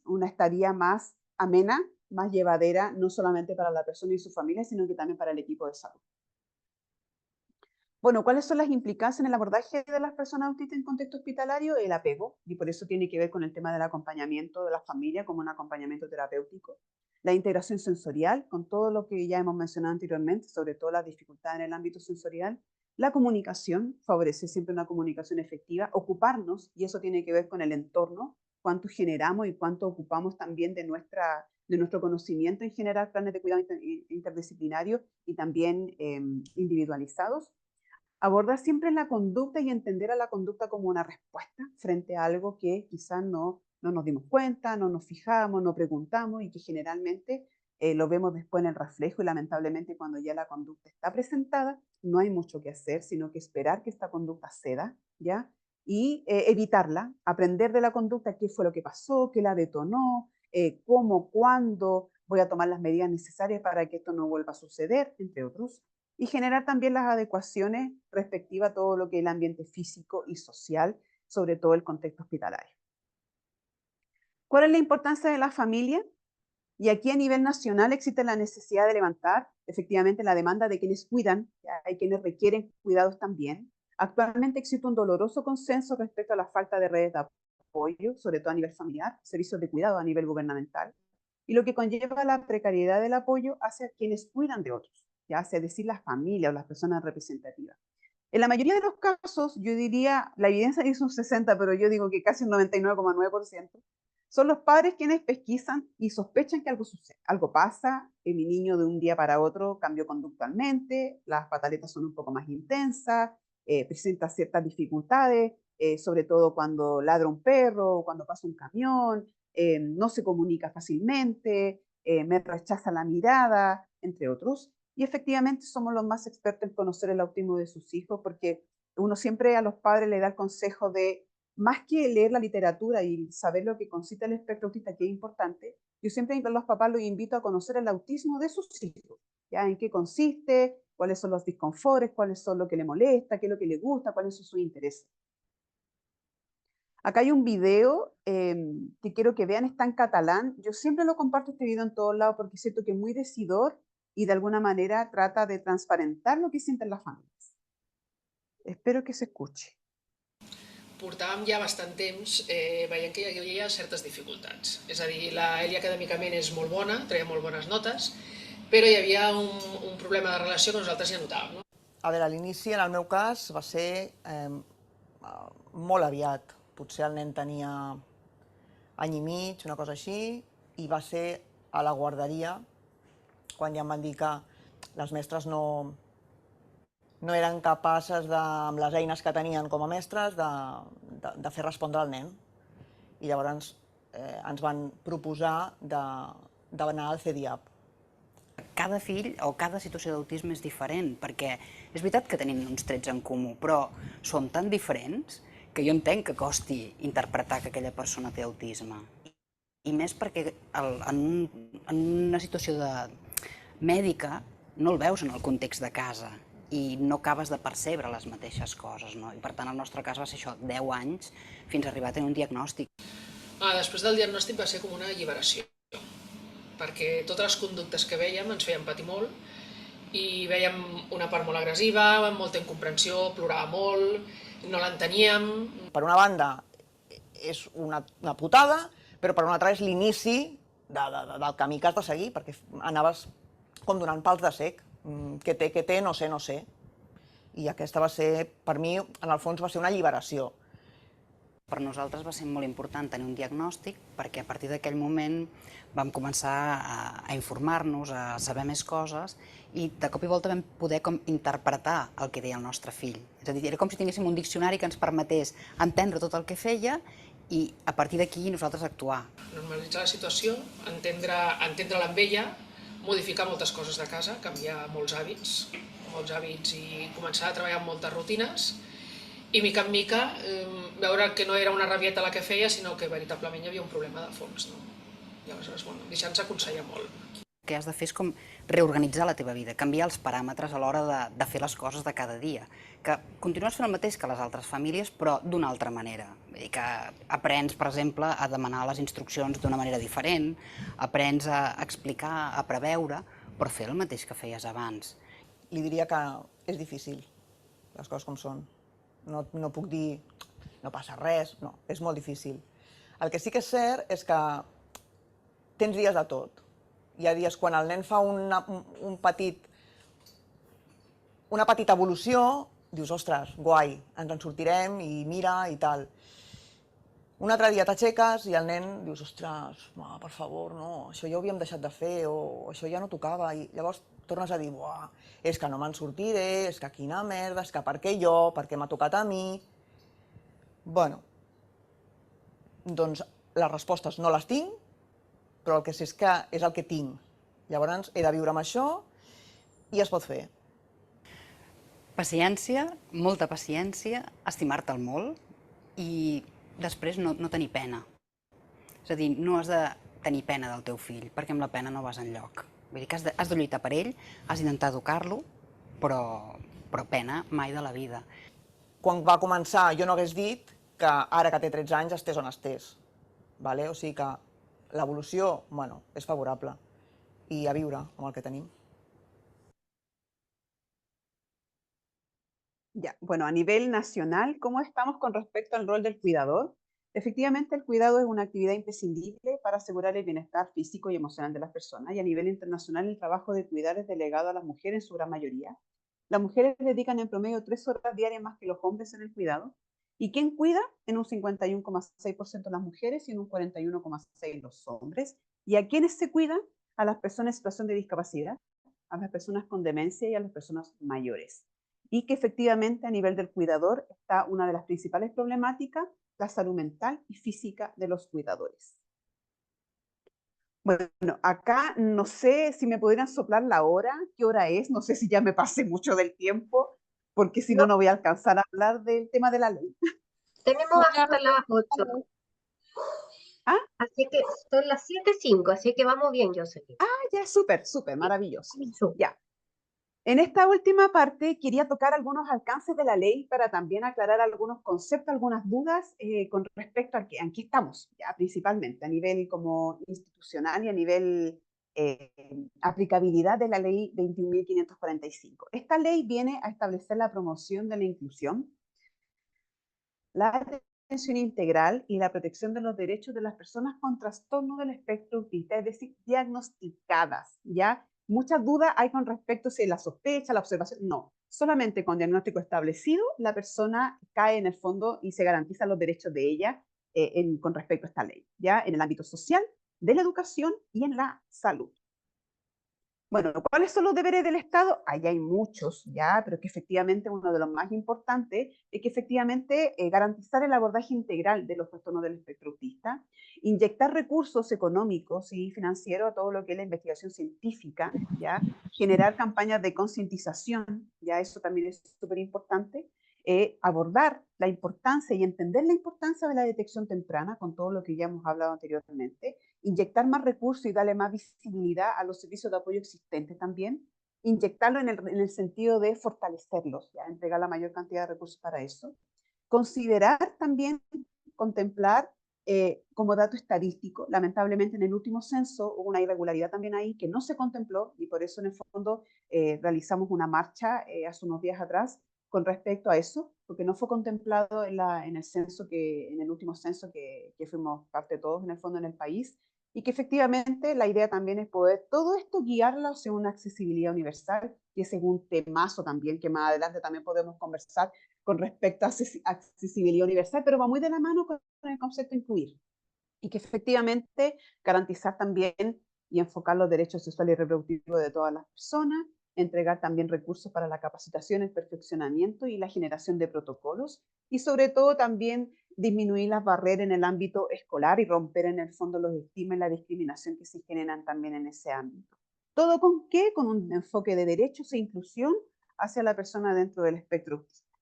una estadía más amena, más llevadera, no solamente para la persona y su familia, sino que también para el equipo de salud. Bueno, ¿cuáles son las implicancias en el abordaje de las personas autistas en contexto hospitalario? El apego, y por eso tiene que ver con el tema del acompañamiento de la familia como un acompañamiento terapéutico. La integración sensorial, con todo lo que ya hemos mencionado anteriormente, sobre todo las dificultades en el ámbito sensorial. La comunicación, favorecer siempre una comunicación efectiva. Ocuparnos, y eso tiene que ver con el entorno, cuánto generamos y cuánto ocupamos también de nuestro conocimiento en generar planes de cuidado interdisciplinarios y también individualizados. Abordar siempre la conducta y entender a la conducta como una respuesta frente a algo que quizás no nos dimos cuenta, no nos fijamos, no preguntamos y que generalmente lo vemos después en el reflejo y lamentablemente cuando ya la conducta está presentada, no hay mucho que hacer, sino que esperar que esta conducta ceda, ¿ya? Y evitarla, aprender de la conducta, qué fue lo que pasó, qué la detonó, cómo, cuándo voy a tomar las medidas necesarias para que esto no vuelva a suceder, entre otros y generar también las adecuaciones respectivas a todo lo que es el ambiente físico y social, sobre todo el contexto hospitalario. ¿Cuál es la importancia de la familia? Y aquí a nivel nacional existe la necesidad de levantar efectivamente la demanda de quienes cuidan, hay quienes requieren cuidados también. Actualmente existe un doloroso consenso respecto a la falta de redes de apoyo, sobre todo a nivel familiar, servicios de cuidado a nivel gubernamental, y lo que conlleva la precariedad del apoyo hacia quienes cuidan de otros, ya sea decir las familias o las personas representativas. En la mayoría de los casos, yo diría, la evidencia dice un 60, pero yo digo que casi un 99,9%, son los padres quienes pesquisan y sospechan que algo sucede, algo pasa, mi niño de un día para otro cambió conductualmente, las pataletas son un poco más intensas, presenta ciertas dificultades, sobre todo cuando ladra un perro, cuando pasa un camión, no se comunica fácilmente, me rechaza la mirada, entre otros. Y efectivamente somos los más expertos en conocer el autismo de sus hijos, porque uno siempre a los padres le da el consejo de, más que leer la literatura y saber lo que consiste el espectro autista, que es importante, yo siempre a los papás los invito a conocer el autismo de sus hijos, ¿ya? En qué consiste, cuáles son los disconfortes, cuáles son lo que le molesta, qué es lo que le gusta, cuáles son sus intereses. Acá hay un video que quiero que vean, está en catalán. Yo siempre lo comparto este video en todos lados porque siento que es muy decidor y de alguna manera trata de transparentar lo que sienten las familias. Espero que se escuche. Portàvem ja bastant temps veient que hi havia certes dificultats. És a dir, la Elia acadèmicament és molt bona, treia molt bones notes, però hi havia un problema de relació que nosaltres ja notàvem. No? A veure, a l'inici, en el meu cas, va ser molt aviat. Potser el nen tenia any i mig, una cosa així, i va ser a la guarderia, quan ja em van dir que les mestres no eren capaces, amb les eines que tenien com a mestres, de fer respondre al nen. I llavors ens van proposar d'anar al CEDIAP. Cada fill o cada situació d'autisme és diferent, perquè és veritat que tenim uns trets en comú, però som tan diferents que jo entenc que costi interpretar que aquella persona té autisme. I més perquè en una situació mèdica no el veus en el context de casa i no acabes de percebre les mateixes coses. No? I per tant, el nostre cas va ser això, 10 anys fins a arribar a tenir un diagnòstic. Després del diagnòstic va ser com una alliberació, perquè totes les conductes que vèiem ens feien patir molt i vèiem una part molt agressiva, molta incomprensió, plorava molt, no l'enteníem. Per una banda, és una putada, però per una altra és l'inici del camí que has de seguir, perquè anaves com donant pals de cec. Què té, no sé. I aquesta va ser, per mi, en el fons, va ser una alliberació. Per nosaltres va ser molt important tenir un diagnòstic perquè a partir d'aquell moment vam començar a informar-nos, a saber més coses i de cop i volta vam poder com interpretar el que deia el nostre fill. És a dir, era com si tinguéssim un diccionari que ens permetés entendre tot el que feia i a partir d'aquí nosaltres actuar. Normalitzar la situació, entendre-la amb ella, modificar moltes coses de casa, canviar molts hàbits i començar a treballar amb moltes rutines i mica en mica veure que no era una rabieta la que feia, sinó que veritablement hi havia un problema de fons. No? I aleshores, deixar-nos aconsellar molt. El que has de fer és com reorganitzar la teva vida, canviar els paràmetres a l'hora de fer les coses de cada dia. Que continues fent el mateix que les altres famílies, però d'una altra manera. Vull dir que aprens, per exemple, a demanar les instruccions d'una manera diferent, aprens a explicar, a preveure, però fer el mateix que feies abans. Li diria que és difícil, les coses com són. No puc dir, no passa res, no, és molt difícil. El que sí que és cert és que tens dies de tot. Hi ha dies quan el nen fa una petita evolució, dius, ostres, guai, ens en sortirem i mira i tal. Un altre dia t'aixeques i el nen dius, ostres, per favor, no, això ja ho havíem deixat de fer o això ja no tocava. I llavors tornes a dir, buah, és que no me'n sortiré, és que quina merda, és que per què jo, per què m'ha tocat a mi? Bueno, doncs les respostes no les tinc, però el que sé és que és el que tinc. Llavors he de viure amb això i es pot fer. Paciència, molta paciència, estimar-te'l molt i després no tenir pena. És a dir, no has de tenir pena del teu fill, perquè amb la pena no vas enlloc. Vull dir que has de lluitar per ell, has d'intentar educar-lo, però pena mai de la vida. Quan va començar jo no hagués dit que ara que té 13 anys estés on estés. O sigui que l'evolució, bueno, és favorable. I a viure amb el que tenim. Ya, bueno, a nivel nacional, ¿cómo estamos con respecto al rol del cuidador? Efectivamente, el cuidado es una actividad imprescindible para asegurar el bienestar físico y emocional de las personas. Y a nivel internacional, el trabajo de cuidar es delegado a las mujeres en su gran mayoría. Las mujeres dedican en promedio 3 horas diarias más que los hombres en el cuidado. ¿Y quién cuida? En un 51,6% las mujeres y en un 41,6% los hombres. ¿Y a quiénes se cuidan? A las personas en situación de discapacidad, a las personas con demencia y a las personas mayores. Y que efectivamente a nivel del cuidador está una de las principales problemáticas, la salud mental y física de los cuidadores. Bueno, acá no sé si me pudieran soplar la hora, qué hora es, no sé si ya me pasé mucho del tiempo, porque si no, no voy a alcanzar a hablar del tema de la ley. Tenemos hasta las 8. ¿Ah? Así que son las 7:05, así que vamos bien, Jocelyn. Ya, súper, maravilloso. Súper. Ya. En esta última parte quería tocar algunos alcances de la ley para también aclarar algunos conceptos, algunas dudas con respecto a qué estamos, ya principalmente a nivel como institucional y a nivel aplicabilidad de la ley 21.545. Esta ley viene a establecer la promoción de la inclusión, la atención integral y la protección de los derechos de las personas con trastorno del espectro autista, es decir, diagnosticadas, ¿ya? Muchas dudas hay con respecto a si la sospecha, la observación, no. Solamente con diagnóstico establecido, la persona cae en el fondo y se garantizan los derechos de ella con respecto a esta ley, ¿ya? En el ámbito social, de la educación y en la salud. Bueno, ¿cuáles son los deberes del Estado? Ahí hay muchos, ya, pero que efectivamente uno de los más importantes es que efectivamente garantizar el abordaje integral de los trastornos del espectro autista, inyectar recursos económicos y financieros a todo lo que es la investigación científica, ya, generar campañas de concientización, ya, eso también es súper importante, abordar la importancia y entender la importancia de la detección temprana, con todo lo que ya hemos hablado anteriormente, inyectar más recursos y darle más visibilidad a los servicios de apoyo existentes también, inyectarlo en el sentido de fortalecerlos, ya, entregar la mayor cantidad de recursos para eso, considerar también, contemplar como dato estadístico, lamentablemente en el último censo hubo una irregularidad también ahí que no se contempló y por eso en el fondo realizamos una marcha hace unos días atrás con respecto a eso, porque no fue contemplado en el último censo que fuimos parte todos en el fondo en el país, y que efectivamente la idea también es poder todo esto guiarlo hacia una accesibilidad universal, y ese es un temazo también que más adelante también podemos conversar con respecto a accesibilidad universal, pero va muy de la mano con el concepto de incluir, y que efectivamente garantizar también y enfocar los derechos sexuales y reproductivos de todas las personas, entregar también recursos para la capacitación, el perfeccionamiento y la generación de protocolos, y sobre todo también disminuir las barreras en el ámbito escolar y romper en el fondo los estigmas y la discriminación que se generan también en ese ámbito. ¿Todo con qué? Con un enfoque de derechos e inclusión hacia la persona dentro del espectro autista.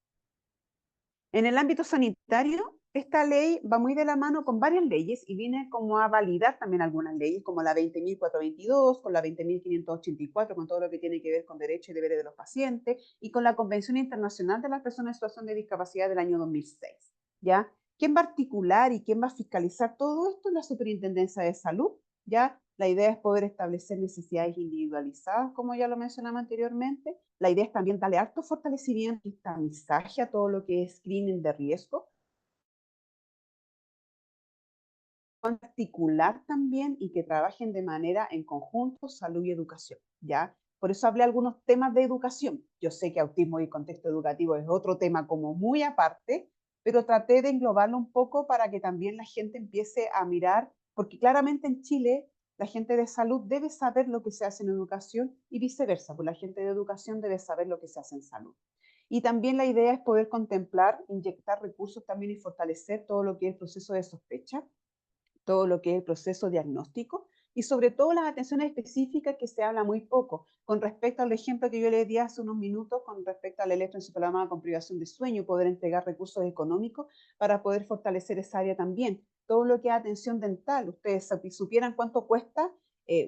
En el ámbito sanitario, esta ley va muy de la mano con varias leyes y viene como a validar también algunas leyes, como la 20.422, con la 20.584, con todo lo que tiene que ver con derechos y deberes de los pacientes, y con la Convención Internacional de las Personas en Situación de Discapacidad del año 2006. ¿Ya? ¿Quién va a articular y quién va a fiscalizar todo esto? La Superintendencia de Salud. ¿Ya? La idea es poder establecer necesidades individualizadas, como ya lo mencionamos anteriormente. La idea es también darle alto fortalecimiento y tamizaje a todo lo que es screening de riesgo. Articular también y que trabajen de manera en conjunto salud y educación, ¿ya? Por eso hablé algunos temas de educación. Yo sé que autismo y contexto educativo es otro tema como muy aparte, pero traté de englobarlo un poco para que también la gente empiece a mirar, porque claramente en Chile la gente de salud debe saber lo que se hace en educación y viceversa, pues la gente de educación debe saber lo que se hace en salud. Y también la idea es poder contemplar, inyectar recursos también y fortalecer todo lo que es el proceso de sospecha, todo lo que es el proceso diagnóstico y sobre todo las atenciones específicas que se habla muy poco. Con respecto al ejemplo que yo le di hace unos minutos, con respecto al electroencefalograma con privación de sueño, poder entregar recursos económicos para poder fortalecer esa área también. Todo lo que es atención dental, ustedes supieran cuánto cuesta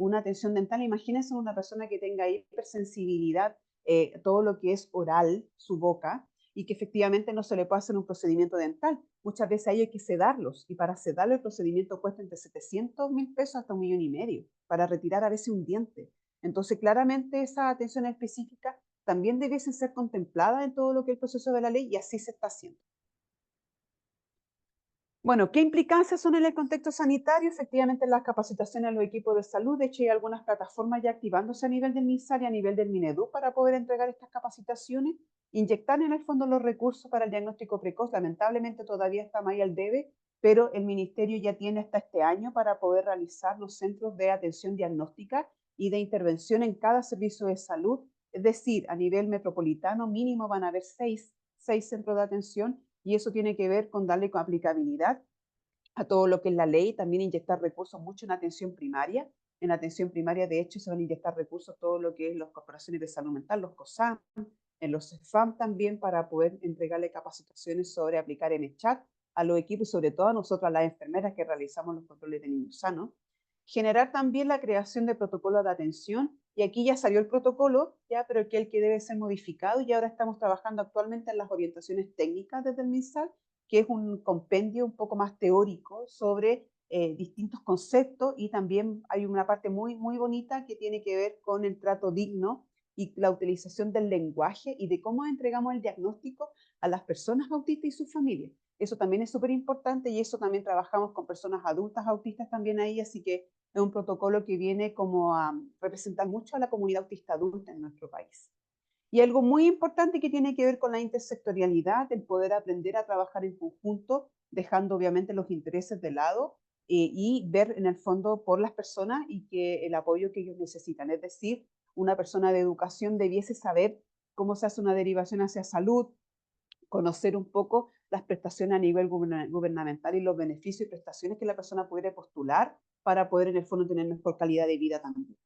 una atención dental, imagínense una persona que tenga hipersensibilidad, todo lo que es oral, su boca, y que efectivamente no se le puede hacer un procedimiento dental. Muchas veces hay que sedarlos y para sedarlo el procedimiento cuesta entre 700.000 pesos hasta 1.500.000 para retirar a veces un diente. Entonces, claramente esas atenciones específicas también debiesen ser contempladas en todo lo que es el proceso de la ley y así se está haciendo. Bueno, ¿qué implicancias son en el contexto sanitario? Efectivamente, las capacitaciones a los equipos de salud. De hecho, hay algunas plataformas ya activándose a nivel del MinSal y a nivel del Minedu para poder entregar estas capacitaciones, inyectar en el fondo los recursos para el diagnóstico precoz. Lamentablemente todavía está muy al debe, pero el Ministerio ya tiene hasta este año para poder realizar los centros de atención diagnóstica y de intervención en cada servicio de salud. Es decir, a nivel metropolitano mínimo van a haber seis centros de atención, y eso tiene que ver con darle aplicabilidad a todo lo que es la ley, también inyectar recursos mucho en atención primaria. En atención primaria, de hecho, se van a inyectar recursos todo lo que es las corporaciones de salud mental, los COSAM, en los CEFAM también, para poder entregarle capacitaciones sobre aplicar MChat a los equipos y sobre todo a nosotras las enfermeras que realizamos los controles de niños sanos. Generar también la creación de protocolos de atención, y aquí ya salió el protocolo, ya, pero que el que debe ser modificado, y ahora estamos trabajando actualmente en las orientaciones técnicas desde el MinSal, que es un compendio un poco más teórico sobre distintos conceptos, y también hay una parte muy, muy bonita que tiene que ver con el trato digno y la utilización del lenguaje y de cómo entregamos el diagnóstico a las personas autistas y sus familias. Eso también es súper importante, y eso también trabajamos con personas adultas autistas también ahí, así que es un protocolo que viene como a representar mucho a la comunidad autista adulta en nuestro país. Y algo muy importante que tiene que ver con la intersectorialidad, el poder aprender a trabajar en conjunto, dejando obviamente los intereses de lado, y ver en el fondo por las personas y que el apoyo que ellos necesitan. Es decir, una persona de educación debiese saber cómo se hace una derivación hacia salud, conocer un poco las prestaciones a nivel gubernamental y los beneficios y prestaciones que la persona puede postular para poder en el fondo tener mejor calidad de vida también.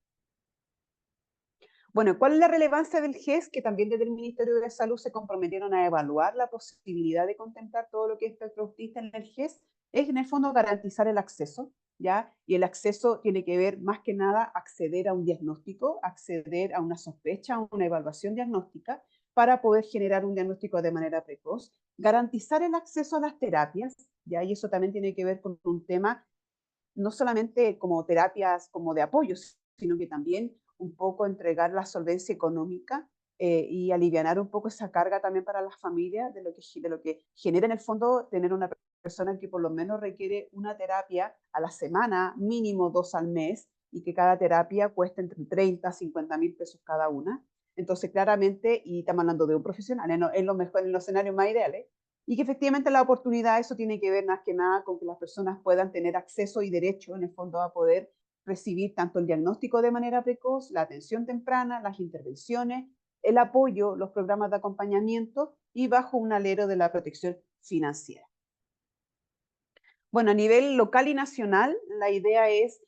Bueno, ¿cuál es la relevancia del GES? Que también desde el Ministerio de Salud se comprometieron a evaluar la posibilidad de contemplar todo lo que es espectro autista en el GES, es en el fondo garantizar el acceso, ¿ya? Y el acceso tiene que ver más que nada acceder a un diagnóstico, acceder a una sospecha, a una evaluación diagnóstica para poder generar un diagnóstico de manera precoz, garantizar el acceso a las terapias, ¿ya? Y eso también tiene que ver con un tema no solamente como terapias como de apoyo, sino que también un poco entregar la solvencia económica y alivianar un poco esa carga también para las familias de lo que genera en el fondo tener una persona que por lo menos requiere una terapia a la semana, mínimo 2 al mes, y que cada terapia cuesta entre 30 a 50 mil pesos cada una. Entonces, claramente, y estamos hablando de un profesional, en lo mejor, en los escenarios más ideales, y que efectivamente la oportunidad, eso tiene que ver más que nada con que las personas puedan tener acceso y derecho, en el fondo, a poder recibir tanto el diagnóstico de manera precoz, la atención temprana, las intervenciones, el apoyo, los programas de acompañamiento y bajo un alero de la protección financiera. Bueno, a nivel local y nacional, la idea es,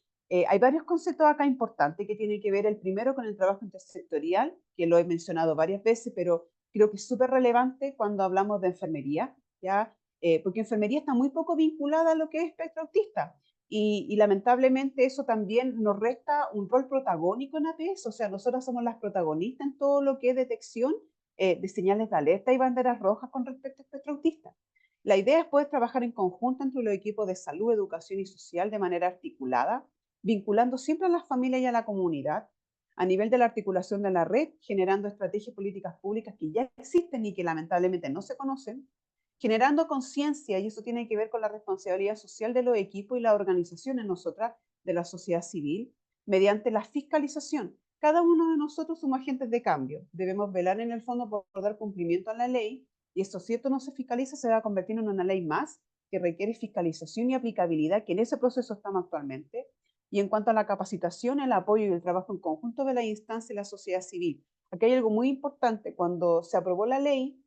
hay varios conceptos acá importantes que tienen que ver, el primero con el trabajo intersectorial, que lo he mencionado varias veces, pero creo que es súper relevante cuando hablamos de enfermería, ¿ya? Porque enfermería está muy poco vinculada a lo que es espectro autista. Y lamentablemente eso también nos resta un rol protagónico en APS, o sea, nosotras somos las protagonistas en todo lo que es detección de señales de alerta y banderas rojas con respecto a espectro autista. La idea es poder trabajar en conjunto entre los equipos de salud, educación y social de manera articulada, vinculando siempre a las familias y a la comunidad, a nivel de la articulación de la red, generando estrategias y políticas públicas que ya existen y que lamentablemente no se conocen, generando conciencia, y eso tiene que ver con la responsabilidad social de los equipos y las organizaciones, nosotras, de la sociedad civil, mediante la fiscalización. Cada uno de nosotros somos agentes de cambio. Debemos velar en el fondo por dar cumplimiento a la ley, y esto si esto no se fiscaliza se va a convertir en una ley más que requiere fiscalización y aplicabilidad, que en ese proceso estamos actualmente. Y en cuanto a la capacitación, el apoyo y el trabajo en conjunto de la instancia y la sociedad civil, aquí hay algo muy importante. Cuando se aprobó la ley,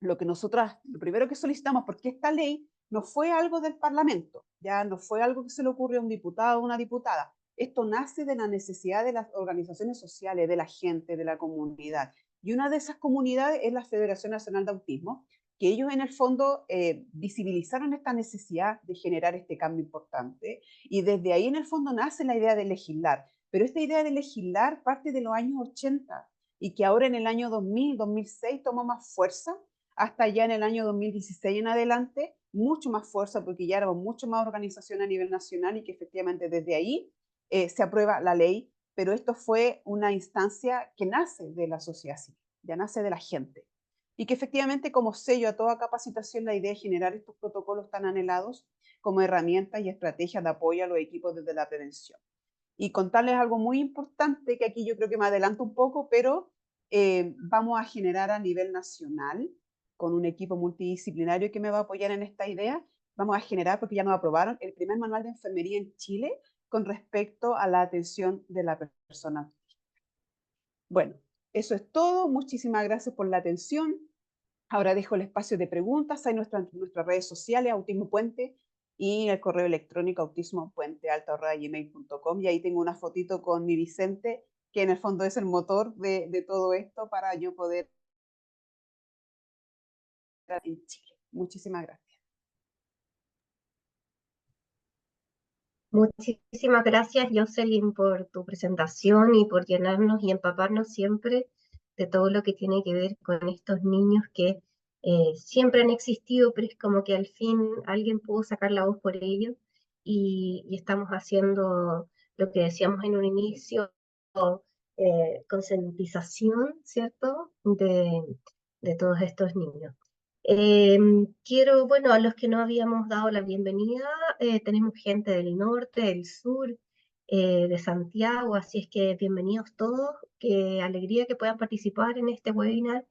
lo primero que solicitamos, porque esta ley no fue algo del Parlamento, ya no fue algo que se le ocurrió a un diputado o una diputada. Esto nace de la necesidad de las organizaciones sociales, de la gente, de la comunidad. Y una de esas comunidades es la Federación Nacional de Autismo, que ellos en el fondo visibilizaron esta necesidad de generar este cambio importante. Y desde ahí en el fondo nace la idea de legislar. Pero esta idea de legislar parte de los años 80 y que ahora en el año 2000, 2006 tomó más fuerza hasta ya en el año 2016 en adelante, mucho más fuerza porque ya éramos mucho más organización a nivel nacional y que efectivamente desde ahí se aprueba la ley, pero esto fue una instancia que nace de la sociedad civil, ya nace de la gente. Y que efectivamente como sello a toda capacitación la idea es generar estos protocolos tan anhelados como herramientas y estrategias de apoyo a los equipos desde la prevención. Y contarles algo muy importante, que aquí yo creo que me adelanto un poco, pero vamos a generar a nivel nacional, con un equipo multidisciplinario que me va a apoyar en esta idea, vamos a generar, porque ya nos aprobaron, el primer manual de enfermería en Chile con respecto a la atención de la persona. Bueno, eso es todo. Muchísimas gracias por la atención. Ahora dejo el espacio de preguntas. Hay nuestras redes sociales, Autismo Puente, y el correo electrónico autismopuente@gmail.com. Y ahí tengo una fotito con mi Vicente, que en el fondo es el motor de todo esto para yo poder estar en Chile. Muchísimas gracias. Muchísimas gracias, Jocelyn, por tu presentación y por llenarnos y empaparnos siempre de todo lo que tiene que ver con estos niños que siempre han existido, pero es como que al fin alguien pudo sacar la voz por ellos y estamos haciendo lo que decíamos en un inicio, concientización, ¿cierto?, de todos estos niños. Quiero, bueno, a los que no habíamos dado la bienvenida, tenemos gente del norte, del sur, de Santiago, así es que bienvenidos todos, qué alegría que puedan participar en este webinar,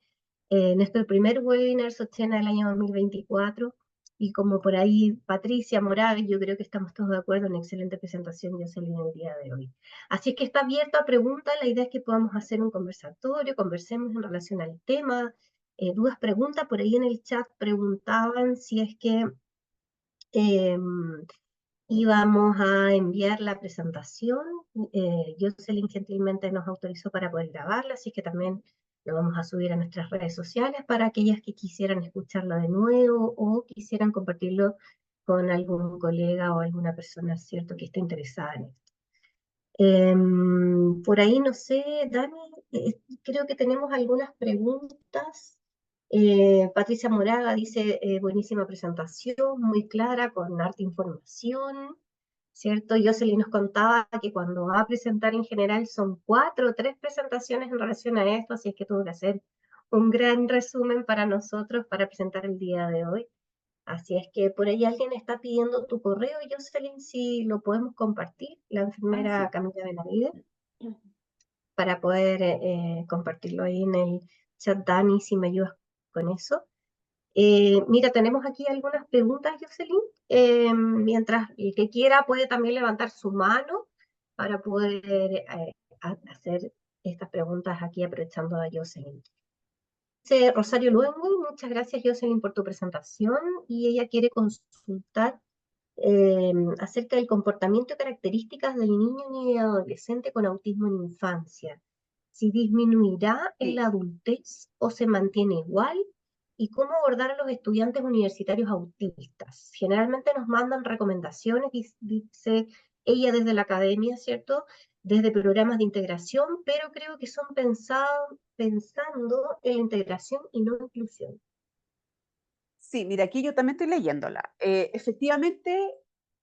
nuestro primer webinar Sochena del año 2024, y como por ahí Patricia Moraga, yo creo que estamos todos de acuerdo, una excelente presentación, Jocelyn, el día de hoy. Así es que está abierto a preguntas, la idea es que podamos hacer un conversatorio, conversemos en relación al tema, dudas, preguntas. Por ahí en el chat preguntaban si es que íbamos a enviar la presentación. Jocelyn gentilmente nos autorizó para poder grabarla, así que también lo vamos a subir a nuestras redes sociales para aquellas que quisieran escucharlo de nuevo o quisieran compartirlo con algún colega o alguna persona, ¿cierto?, que esté interesada en esto. Por ahí, no sé, Dani, creo que tenemos algunas preguntas. Patricia Moraga dice, buenísima presentación, muy clara, con harta información. ¿cierto? Jocelyn nos contaba que cuando va a presentar en general son 4 o 3 presentaciones en relación a esto, así es que tuvo que hacer un gran resumen para nosotros para presentar el día de hoy. Así es que por ahí alguien está pidiendo tu correo, Jocelyn, si lo podemos compartir, la enfermera Sí. Camila Benavides, para poder compartirlo ahí en el chat. Dani, si me ayudas con eso. Mira, tenemos aquí algunas preguntas, Jocelyn. Mientras el que quiera puede también levantar su mano para poder hacer estas preguntas aquí aprovechando a Jocelyn. Dice Rosario Luengo, muchas gracias Jocelyn por tu presentación, y ella quiere consultar acerca del comportamiento y características del niño y adolescente con autismo en infancia. Si disminuirá en la Sí. adultez o se mantiene igual, y cómo abordar a los estudiantes universitarios autistas. Generalmente nos mandan recomendaciones, dice ella desde la academia, ¿cierto? Desde programas de integración, pero creo que son pensando en la integración y no inclusión. Sí, mira, aquí yo también estoy leyéndola. Efectivamente,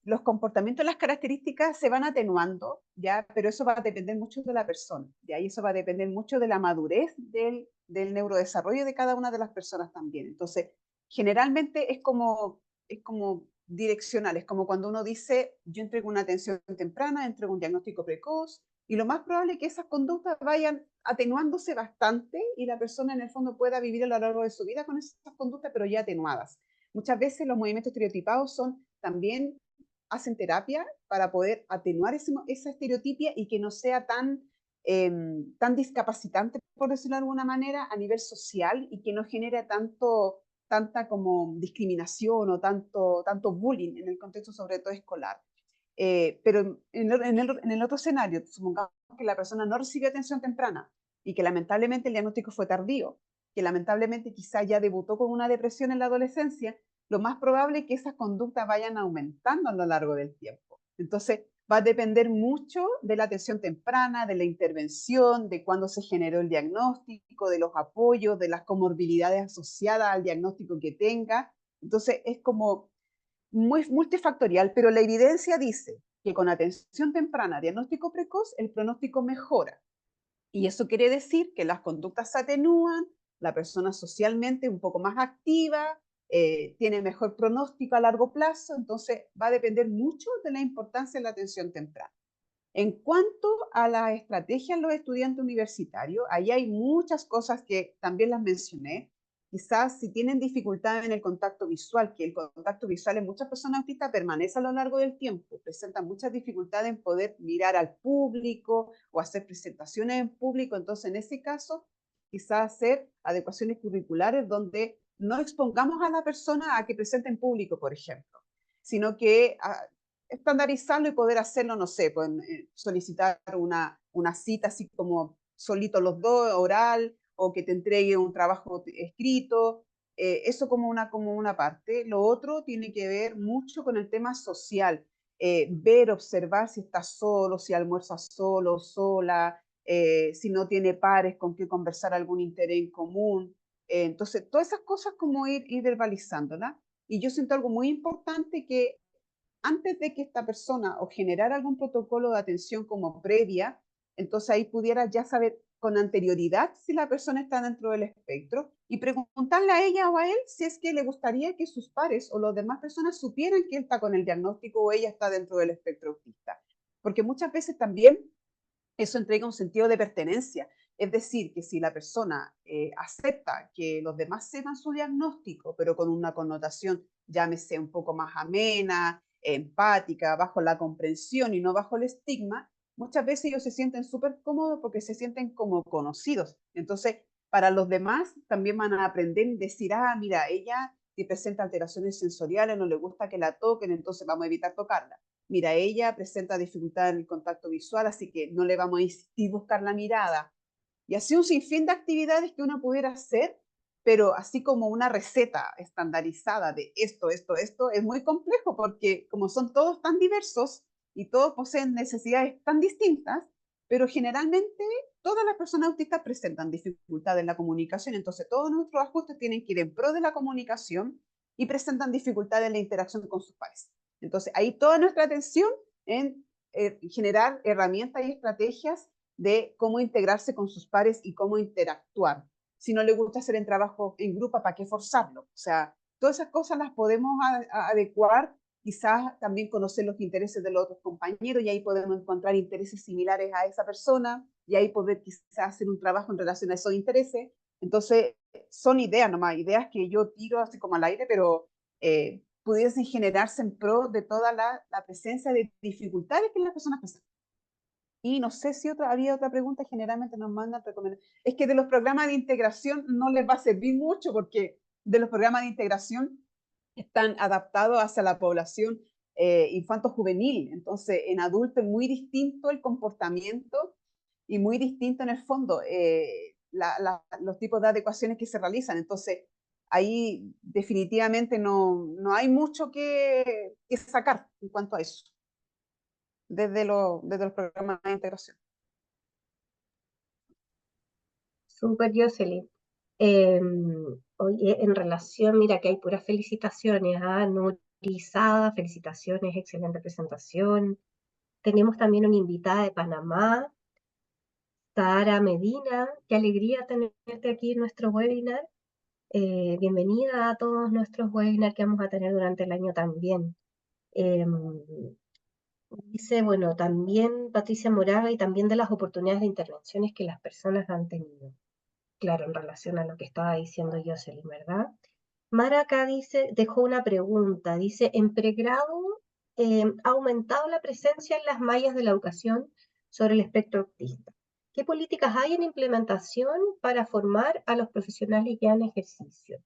los comportamientos, las características se van atenuando, ¿ya? Pero eso va a depender mucho de la persona, ¿ya? Y eso va a depender mucho de la madurez del neurodesarrollo de cada una de las personas también. Entonces, generalmente es como direccional, es como cuando uno dice, yo entrego una atención temprana, entrego un diagnóstico precoz, y lo más probable es que esas conductas vayan atenuándose bastante y la persona en el fondo pueda vivir a lo largo de su vida con esas conductas, pero ya atenuadas. Muchas veces los movimientos estereotipados también hacen terapia para poder atenuar esa estereotipia y que no sea tan discapacitante, por decirlo de alguna manera, a nivel social, y que no genere tanta como discriminación o tanto bullying en el contexto sobre todo escolar. Pero en el otro escenario, supongamos que la persona no recibió atención temprana y que lamentablemente el diagnóstico fue tardío, que lamentablemente quizá ya debutó con una depresión en la adolescencia, lo más probable es que esas conductas vayan aumentando a lo largo del tiempo. Entonces, va a depender mucho de la atención temprana, de la intervención, de cuándo se generó el diagnóstico, de los apoyos, de las comorbilidades asociadas al diagnóstico que tenga. Entonces, es como muy multifactorial, pero la evidencia dice que con atención temprana, diagnóstico precoz, el pronóstico mejora. Y eso quiere decir que las conductas se atenúan, la persona socialmente un poco más activa, tiene mejor pronóstico a largo plazo, entonces va a depender mucho de la importancia de la atención temprana. En cuanto a la estrategia en los estudiantes universitarios, ahí hay muchas cosas que también las mencioné. Quizás si tienen dificultad en el contacto visual, que el contacto visual en muchas personas autistas permanece a lo largo del tiempo, presentan muchas dificultades en poder mirar al público o hacer presentaciones en público, entonces en ese caso quizás hacer adecuaciones curriculares donde no expongamos a la persona a que presente en público, por ejemplo, sino que estandarizarlo y poder hacerlo, no sé, pues, solicitar una cita así como solito los dos, oral, o que te entregue un trabajo escrito, eso como una parte. Lo otro tiene que ver mucho con el tema social, ver, observar si está solo, si almuerza solo, sola, si no tiene pares con qué conversar algún interés en común. Entonces, todas esas cosas como ir verbalizándolas. Y yo siento algo muy importante que antes de que esta persona o generara algún protocolo de atención como previa, entonces ahí pudiera ya saber con anterioridad si la persona está dentro del espectro y preguntarle a ella o a él si es que le gustaría que sus pares o las demás personas supieran que él está con el diagnóstico o ella está dentro del espectro autista. Porque muchas veces también eso entrega un sentido de pertenencia. Es decir, que si la persona acepta que los demás sepan su diagnóstico, pero con una connotación, llámese un poco más amena, empática, bajo la comprensión y no bajo el estigma, muchas veces ellos se sienten súper cómodos porque se sienten como conocidos. Entonces, para los demás también van a aprender y decir, mira, ella si presenta alteraciones sensoriales, no le gusta que la toquen, entonces vamos a evitar tocarla. Mira, ella presenta dificultad en el contacto visual, así que no le vamos a insistir buscar la mirada. Y así un sinfín de actividades que uno pudiera hacer, pero así como una receta estandarizada de esto, es muy complejo porque como son todos tan diversos y todos poseen necesidades tan distintas, pero generalmente todas las personas autistas presentan dificultad en la comunicación, entonces todos nuestros ajustes tienen que ir en pro de la comunicación y presentan dificultad en la interacción con sus pares. Entonces, ahí toda nuestra atención en generar herramientas y estrategias de cómo integrarse con sus pares y cómo interactuar. Si no le gusta hacer en trabajo en grupo, ¿para qué forzarlo? O sea, todas esas cosas las podemos adecuar, quizás también conocer los intereses de los otros compañeros y ahí podemos encontrar intereses similares a esa persona y ahí poder quizás hacer un trabajo en relación a esos intereses. Entonces, son ideas nomás, ideas que yo tiro así como al aire, pero pudiesen generarse en pro de toda la presencia de dificultades que las personas presentan. Y no sé si había otra pregunta, generalmente nos mandan recomendaciones. Es que de los programas de integración no les va a servir mucho porque de los programas de integración están adaptados hacia la población infanto-juvenil. Entonces, en adulto es muy distinto el comportamiento y muy distinto en el fondo los tipos de adecuaciones que se realizan. Entonces, ahí definitivamente no hay mucho que sacar en cuanto a eso, desde los programas de integración. Súper, Jocelyn. Oye, en relación, mira que hay puras felicitaciones a Nurizada, felicitaciones, excelente presentación. Tenemos también una invitada de Panamá, Sara Medina. Qué alegría tenerte aquí en nuestro webinar. Bienvenida a todos nuestros webinars que vamos a tener durante el año también. Dice, bueno, también Patricia Moraga y también de las oportunidades de intervenciones que las personas han tenido. Claro, en relación a lo que estaba diciendo Jocelyn, ¿verdad? Mara acá dice, dejó una pregunta, dice, en pregrado ha aumentado la presencia en las mallas de la educación sobre el espectro autista. ¿Qué políticas hay en implementación para formar a los profesionales ya en ejercicio?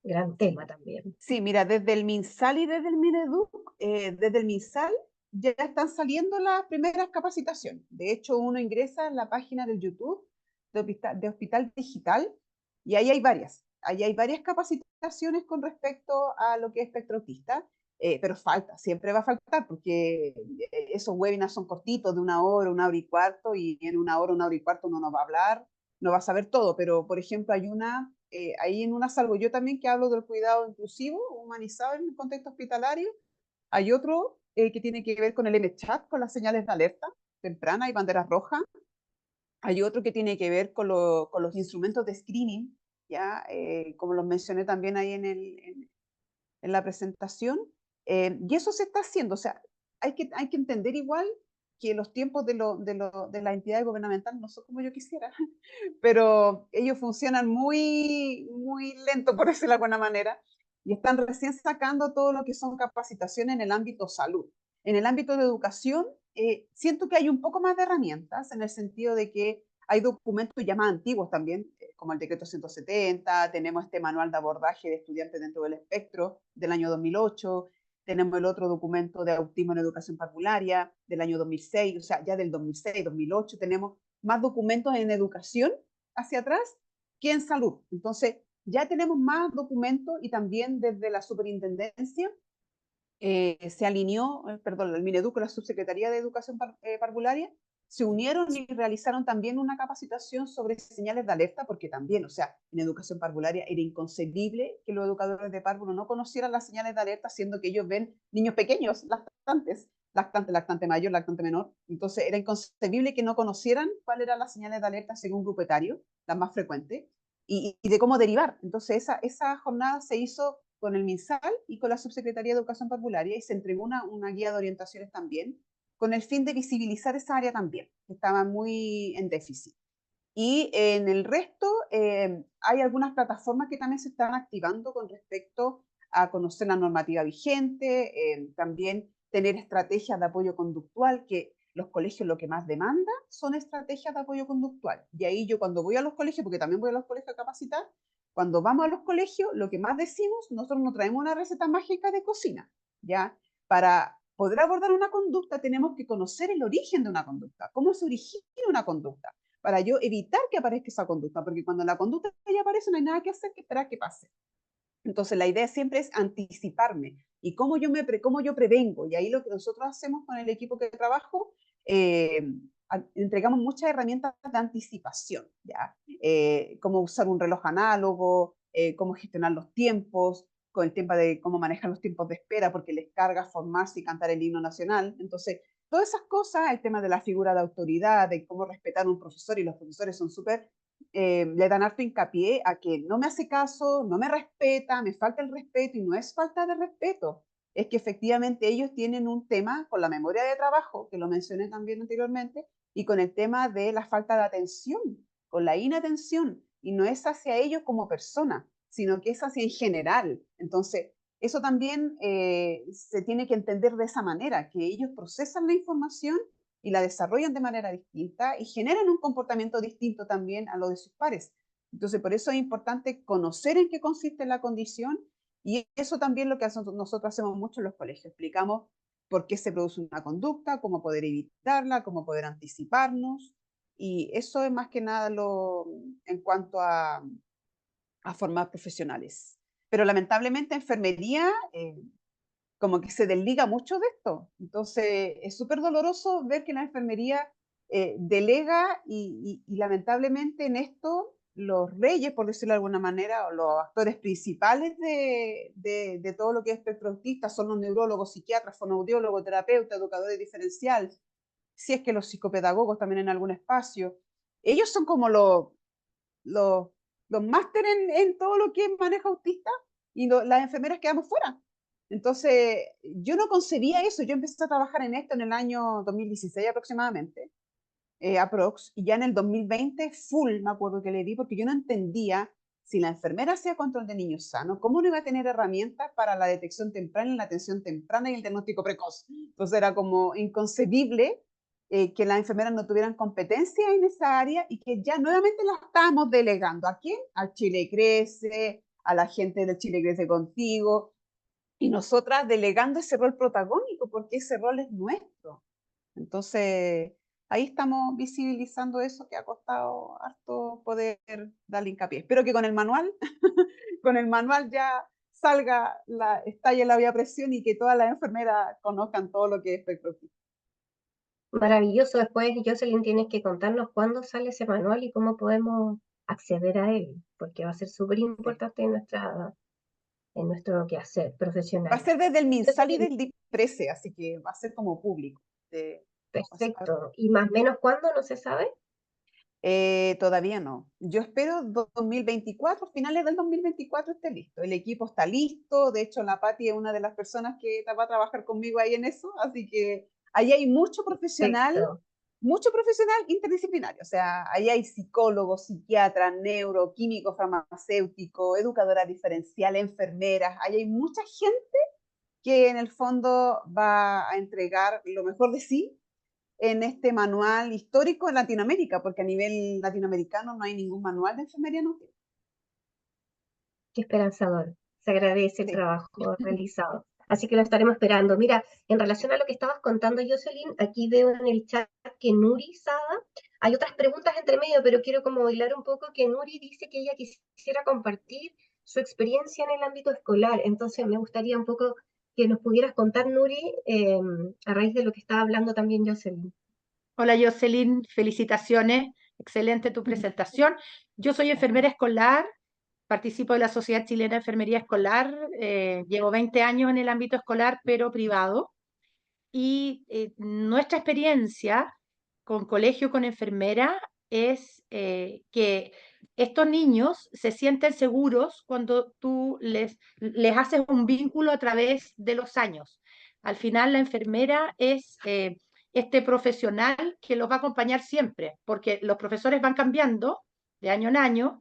Gran tema también. Sí, mira, desde el MinSal y desde el Mineduc, desde el MinSal ya están saliendo las primeras capacitaciones. De hecho, uno ingresa en la página del YouTube de Hospital Digital y ahí hay varias. Ahí hay varias capacitaciones con respecto a lo que es espectro autista, pero falta, siempre va a faltar porque esos webinars son cortitos, de una hora y cuarto, y en una hora y cuarto uno no va a hablar, no va a saber todo, pero por ejemplo hay ahí en una salvo yo también que hablo del cuidado inclusivo, humanizado en el contexto hospitalario. Hay otro que tiene que ver con el MChat, con las señales de alerta temprana y banderas rojas. Hay otro que tiene que ver con los instrumentos de screening, ya como los mencioné también ahí en la presentación. Y eso se está haciendo, o sea, hay que entender igual que los tiempos de la entidad gubernamental no son como yo quisiera, pero ellos funcionan muy, muy lento, por decirlo de alguna manera, y están recién sacando todo lo que son capacitaciones en el ámbito salud. En el ámbito de educación, siento que hay un poco más de herramientas, en el sentido de que hay documentos ya más antiguos también, como el decreto 170, tenemos este manual de abordaje de estudiantes dentro del espectro del año 2008, tenemos el otro documento de autismo en educación parvularia del año 2006, o sea, ya del 2006, 2008, tenemos más documentos en educación hacia atrás que en salud. Entonces, ya tenemos más documentos y también desde la superintendencia se alineó, perdón, el Mineduc, la Subsecretaría de Educación Parvularia, se unieron y realizaron también una capacitación sobre señales de alerta, porque también, o sea, en educación parvularia era inconcebible que los educadores de párvulo no conocieran las señales de alerta, siendo que ellos ven niños pequeños, lactantes, lactante mayor, lactante menor. Entonces era inconcebible que no conocieran cuáles eran las señales de alerta según grupo etario, las más frecuentes, y de cómo derivar. Entonces esa jornada se hizo con el MinSal y con la Subsecretaría de Educación Parvularia y se entregó una guía de orientaciones también, con el fin de visibilizar esa área también, que estaba muy en déficit. Y en el resto hay algunas plataformas que también se están activando con respecto a conocer la normativa vigente, también tener estrategias de apoyo conductual, que los colegios lo que más demandan son estrategias de apoyo conductual. Y ahí yo cuando voy a los colegios, porque también voy a los colegios a capacitar, cuando vamos a los colegios, lo que más decimos, nosotros no traemos una receta mágica de cocina, ¿ya? Para poder abordar una conducta tenemos que conocer el origen de una conducta, cómo se origina una conducta, para yo evitar que aparezca esa conducta, porque cuando la conducta ya aparece no hay nada que hacer que esperar que pase. Entonces la idea siempre es anticiparme y cómo yo prevengo, y ahí lo que nosotros hacemos con el equipo que trabajo, entregamos muchas herramientas de anticipación, ¿ya? Cómo usar un reloj análogo, cómo gestionar los tiempos, con el tema de cómo manejan los tiempos de espera, porque les carga formarse y cantar el himno nacional. Entonces, todas esas cosas, el tema de la figura de autoridad, de cómo respetar a un profesor, y los profesores son súper, le dan harto hincapié a que no me hace caso, no me respeta, me falta el respeto, y no es falta de respeto, es que efectivamente ellos tienen un tema con la memoria de trabajo, que lo mencioné también anteriormente, y con el tema de la falta de atención, con la inatención, y no es hacia ellos como persona, sino que es hacia en general. Entonces, eso también se tiene que entender de esa manera, que ellos procesan la información y la desarrollan de manera distinta y generan un comportamiento distinto también a lo de sus pares. Entonces, por eso es importante conocer en qué consiste la condición, y eso también lo que nosotros hacemos mucho en los colegios. Explicamos por qué se produce una conducta, cómo poder evitarla, cómo poder anticiparnos, y eso es más que nada en cuanto a formar profesionales. Pero lamentablemente enfermería como que se desliga mucho de esto. Entonces es súper doloroso ver que la enfermería delega, y lamentablemente en esto los reyes, por decirlo de alguna manera, o los actores principales de todo lo que es espectro autista son los neurólogos, psiquiatras, fonoaudiólogos, terapeutas, educadores diferenciales, si es que los psicopedagogos también en algún espacio. Ellos son como los, los másteres en todo lo que es manejo autista, y las enfermeras quedamos fuera. Entonces, yo no concebía eso. Yo empecé a trabajar en esto en el año 2016 aproximadamente, aprox, y ya en el 2020 full me acuerdo que le di, porque yo no entendía, si la enfermera hacía control de niños sanos, ¿cómo no iba a tener herramientas para la detección temprana, la atención temprana y el diagnóstico precoz? Entonces era como inconcebible que las enfermeras no tuvieran competencia en esa área, y que ya nuevamente la estábamos delegando. ¿A quién? Al Chile Crece, a la gente del Chile Crece Contigo, y nosotras delegando ese rol protagónico, porque ese rol es nuestro. Entonces, ahí estamos visibilizando eso, que ha costado harto poder darle hincapié. Espero que con el manual, con el manual ya salga, estalle la vía presión, y que todas las enfermeras conozcan todo lo que es espectro autista. Maravilloso. Después, Jocelyn, tienes que contarnos cuándo sale ese manual y cómo podemos acceder a él, porque va a ser súper importante en nuestro quehacer Va a profesional. ser desde el MinSal y Jocelyn, del DIPRESE, así que va a ser como público. perfecto. ¿Y más o menos cuándo? ¿No se sabe? Todavía no. Yo espero 2024, finales del 2024 esté listo. El equipo está listo. De hecho, la Pati es una de las personas que va a trabajar conmigo ahí en eso. Así que ahí hay Perfecto. mucho profesional interdisciplinario. O sea, ahí hay psicólogos, psiquiatras, neuroquímicos, farmacéuticos, educadoras diferenciales, enfermeras. Ahí hay mucha gente que en el fondo va a entregar lo mejor de sí en este manual histórico en Latinoamérica, porque a nivel latinoamericano no hay ningún manual de enfermería náutica. Qué esperanzador. Se agradece el Sí. trabajo realizado. Así que lo estaremos esperando. Mira, en relación a lo que estabas contando, Jocelyn, aquí veo en el chat que Nuri Sada, hay otras preguntas entre medio, pero quiero como hilar un poco, que Nuri dice que ella quisiera compartir su experiencia en el ámbito escolar. Entonces me gustaría un poco que nos pudieras contar, Nuri, a raíz de lo que estaba hablando también Jocelyn. Hola Jocelyn, felicitaciones, excelente tu presentación. Yo soy enfermera escolar, participo de la Sociedad Chilena de Enfermería Escolar, llevo 20 años en el ámbito escolar, pero privado, y nuestra experiencia con colegio, con enfermera, es que estos niños se sienten seguros cuando tú les haces un vínculo a través de los años. Al final la enfermera es este profesional que los va a acompañar siempre, porque los profesores van cambiando de año en año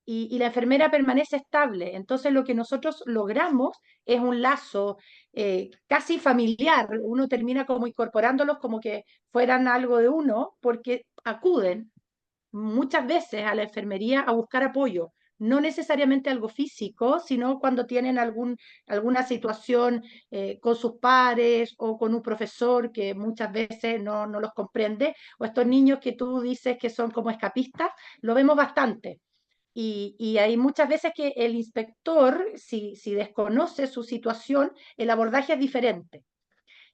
y la enfermera permanece estable. Entonces lo que nosotros logramos es un lazo casi familiar. Uno termina como incorporándolos como que fueran algo de uno, porque acuden muchas veces a la enfermería a buscar apoyo, no necesariamente algo físico, sino cuando tienen alguna situación con sus pares o con un profesor que muchas veces no los comprende, o estos niños que tú dices que son como escapistas, lo vemos bastante. Y hay muchas veces que el inspector, si desconoce su situación, el abordaje es diferente.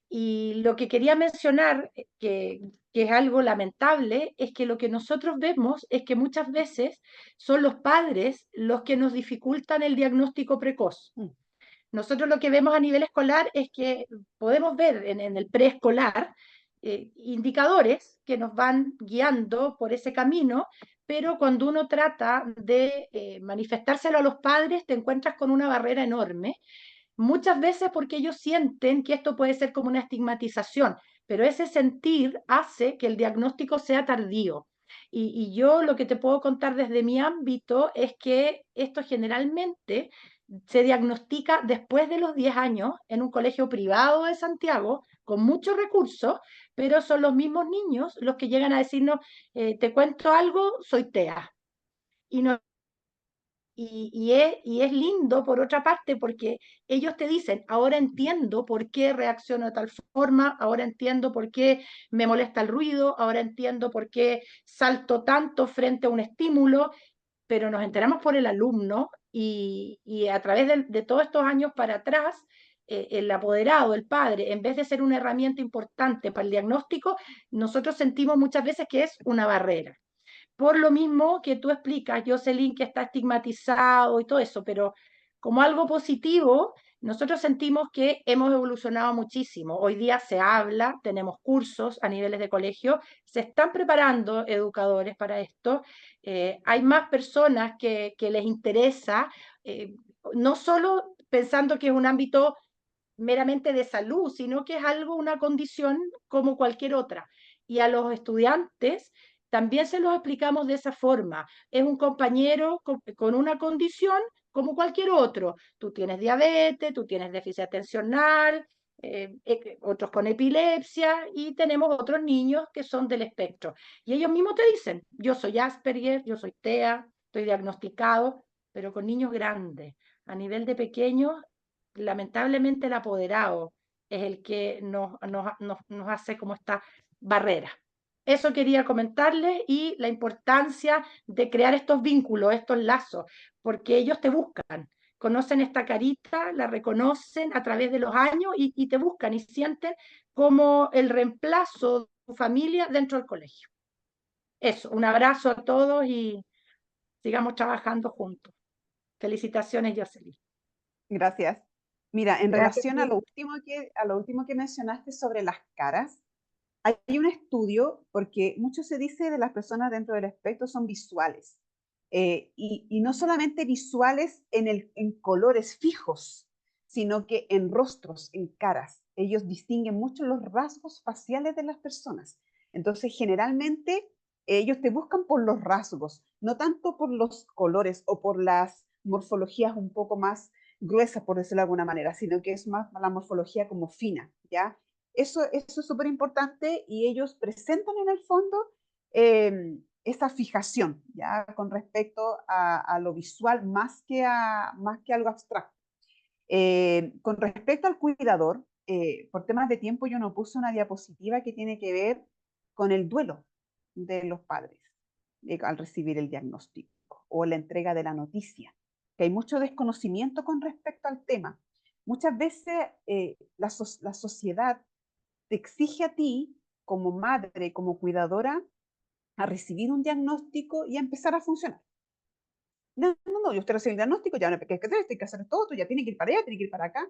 Y lo que quería mencionar, que es algo lamentable, es que lo que nosotros vemos es que muchas veces son los padres los que nos dificultan el diagnóstico precoz. Nosotros lo que vemos a nivel escolar es que podemos ver en el preescolar indicadores que nos van guiando por ese camino, pero cuando uno trata de manifestárselo a los padres, te encuentras con una barrera enorme, muchas veces porque ellos sienten que esto puede ser como una estigmatización, pero ese sentir hace que el diagnóstico sea tardío. Y yo lo que te puedo contar desde mi ámbito es que esto generalmente se diagnostica después de los 10 años en un colegio privado de Santiago, con muchos recursos, pero son los mismos niños los que llegan a decirnos, te cuento algo, soy TEA. Y no, y es lindo por otra parte porque ellos te dicen, ahora entiendo por qué reacciono de tal forma, ahora entiendo por qué me molesta el ruido, ahora entiendo por qué salto tanto frente a un estímulo, pero nos enteramos por el alumno y a través de todos estos años para atrás, el apoderado, el padre, en vez de ser una herramienta importante para el diagnóstico, nosotros sentimos muchas veces que es una barrera. Por lo mismo que tú explicas, Jocelyn, que está estigmatizado y todo eso, pero como algo positivo, nosotros sentimos que hemos evolucionado muchísimo. Hoy día se habla, tenemos cursos a niveles de colegio, se están preparando educadores para esto, hay más personas que les interesa, no solo pensando que es un ámbito meramente de salud, sino que es algo, una condición como cualquier otra. Y a los estudiantes también se los explicamos de esa forma. Es un compañero con una condición como cualquier otro. Tú tienes diabetes, tú tienes déficit atencional, otros con epilepsia y tenemos otros niños que son del espectro. Y ellos mismos te dicen, yo soy Asperger, yo soy TEA, estoy diagnosticado, pero con niños grandes. A nivel de pequeños, lamentablemente el apoderado es el que nos hace como esta barrera. Eso quería comentarles y la importancia de crear estos vínculos, estos lazos, porque ellos te buscan, conocen esta carita, la reconocen a través de los años y te buscan y sienten como el reemplazo de tu familia dentro del colegio. Eso, un abrazo a todos y sigamos trabajando juntos. Felicitaciones, Jocelyn. Gracias. Mira, en Gracias. relación a lo último que mencionaste sobre las caras, hay un estudio, porque mucho se dice de las personas dentro del espectro son visuales, y no solamente visuales en colores fijos, sino que en rostros, en caras. Ellos distinguen mucho los rasgos faciales de las personas. Entonces, generalmente, ellos te buscan por los rasgos, no tanto por los colores o por las morfologías un poco más gruesas, por decirlo de alguna manera, sino que es más la morfología como fina, ¿ya? Eso es súper importante y ellos presentan en el fondo esa fijación, ¿ya? Con respecto a lo visual más que algo abstracto. Con respecto al cuidador, por temas de tiempo yo no puse una diapositiva que tiene que ver con el duelo de los padres al recibir el diagnóstico o la entrega de la noticia, que hay mucho desconocimiento con respecto al tema. Muchas veces la sociedad te exige a ti, como madre, como cuidadora, a recibir un diagnóstico y a empezar a funcionar. No, yo usted recibe el diagnóstico, ya no hay que hacer esto, hay que hacer todo, tú ya tienes que ir para allá, tienes que ir para acá.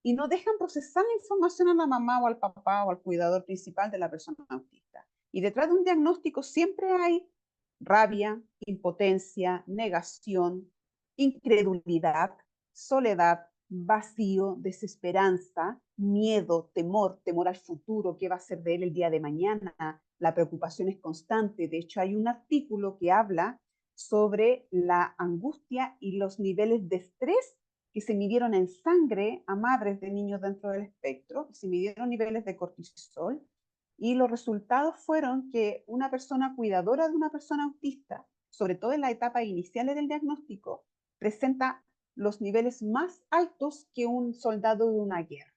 Y no dejan procesar la información a la mamá o al papá o al cuidador principal de la persona autista. Y detrás de un diagnóstico siempre hay rabia, impotencia, negación, incredulidad, soledad, vacío, desesperanza, miedo, temor al futuro, qué va a ser de él el día de mañana. La preocupación es constante. De hecho, hay un artículo que habla sobre la angustia y los niveles de estrés que se midieron en sangre a madres de niños dentro del espectro, se midieron niveles de cortisol y los resultados fueron que una persona cuidadora de una persona autista, sobre todo en las etapas iniciales del diagnóstico, presenta los niveles más altos que un soldado de una guerra.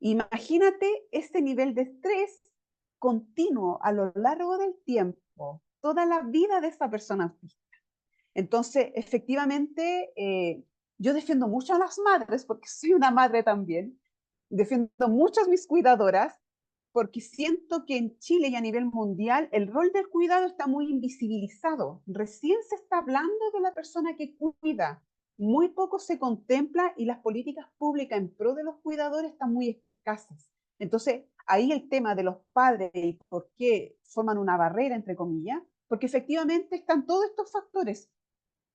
Imagínate este nivel de estrés continuo a lo largo del tiempo, toda la vida de esa persona autista. Entonces, efectivamente, yo defiendo mucho a las madres, porque soy una madre también, defiendo mucho a mis cuidadoras, porque siento que en Chile y a nivel mundial el rol del cuidado está muy invisibilizado. Recién se está hablando de la persona que cuida, muy poco se contempla y las políticas públicas en pro de los cuidadores están muy escasas. Entonces, ahí el tema de los padres y por qué forman una barrera, entre comillas, porque efectivamente están todos estos factores.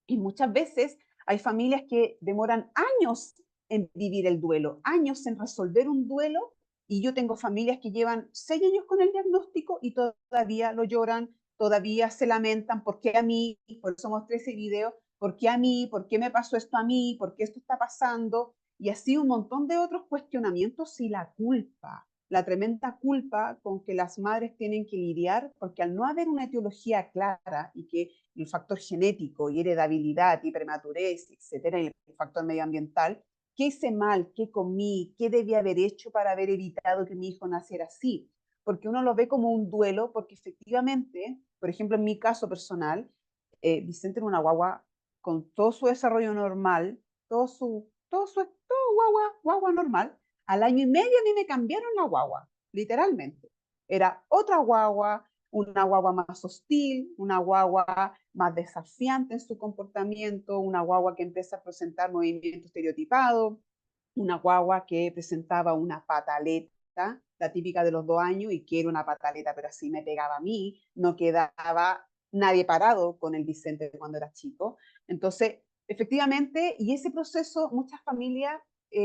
Y muchas veces hay familias que demoran años en vivir el duelo, años en resolver un duelo, y yo tengo familias que llevan 6 años con el diagnóstico y todavía lo lloran, todavía se lamentan, ¿por qué a mí? Por eso mostré ese video, ¿por qué a mí? ¿Por qué me pasó esto a mí? ¿Por qué esto está pasando? Y así un montón de otros cuestionamientos y la culpa, la tremenda culpa con que las madres tienen que lidiar, porque al no haber una etiología clara y que el factor genético y heredabilidad y prematurez, etcétera, y el factor medioambiental, ¿qué hice mal? ¿Qué comí? ¿Qué debía haber hecho para haber evitado que mi hijo naciera así? Porque uno lo ve como un duelo, porque efectivamente, por ejemplo, en mi caso personal, Vicente era una guagua con todo su desarrollo normal, todo guagua normal. Al año y medio a mí me cambiaron la guagua, literalmente. Era otra guagua, una guagua más hostil, una guagua más desafiante en su comportamiento, una guagua que empieza a presentar movimiento estereotipado, una guagua que presentaba una pataleta, la típica de los 2 años, y que era una pataleta, pero así me pegaba a mí, no quedaba nadie parado con el Vicente cuando era chico. Entonces, efectivamente, y ese proceso muchas familias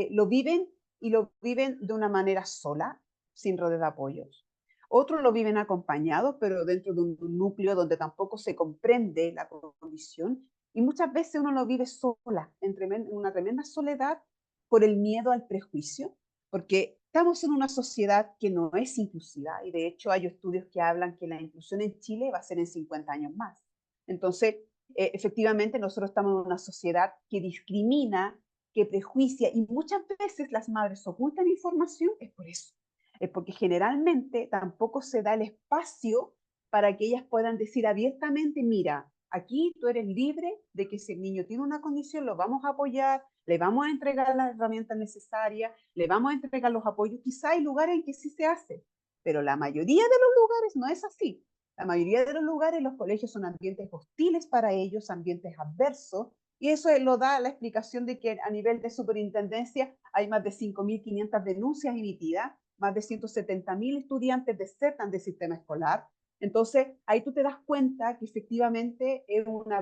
lo viven y lo viven de una manera sola, sin red de apoyos. Otros lo viven acompañados, pero dentro de un núcleo donde tampoco se comprende la condición. Y muchas veces uno lo vive sola, en una tremenda soledad por el miedo al prejuicio, porque estamos en una sociedad que no es inclusiva y de hecho hay estudios que hablan que la inclusión en Chile va a ser en 50 años más. Entonces, efectivamente, nosotros estamos en una sociedad que discrimina, que prejuicia y muchas veces las madres ocultan información, es por eso. Es porque generalmente tampoco se da el espacio para que ellas puedan decir abiertamente, mira, aquí tú eres libre de que si el niño tiene una condición, lo vamos a apoyar, le vamos a entregar las herramientas necesarias, le vamos a entregar los apoyos. Quizá hay lugares en que sí se hace, pero la mayoría de los lugares no es así. La mayoría de los lugares, los colegios son ambientes hostiles para ellos, ambientes adversos, y eso lo da la explicación de que a nivel de superintendencia hay más de 5.500 denuncias emitidas, más de 170.000 estudiantes desertan del sistema escolar. Entonces, ahí tú te das cuenta que efectivamente es una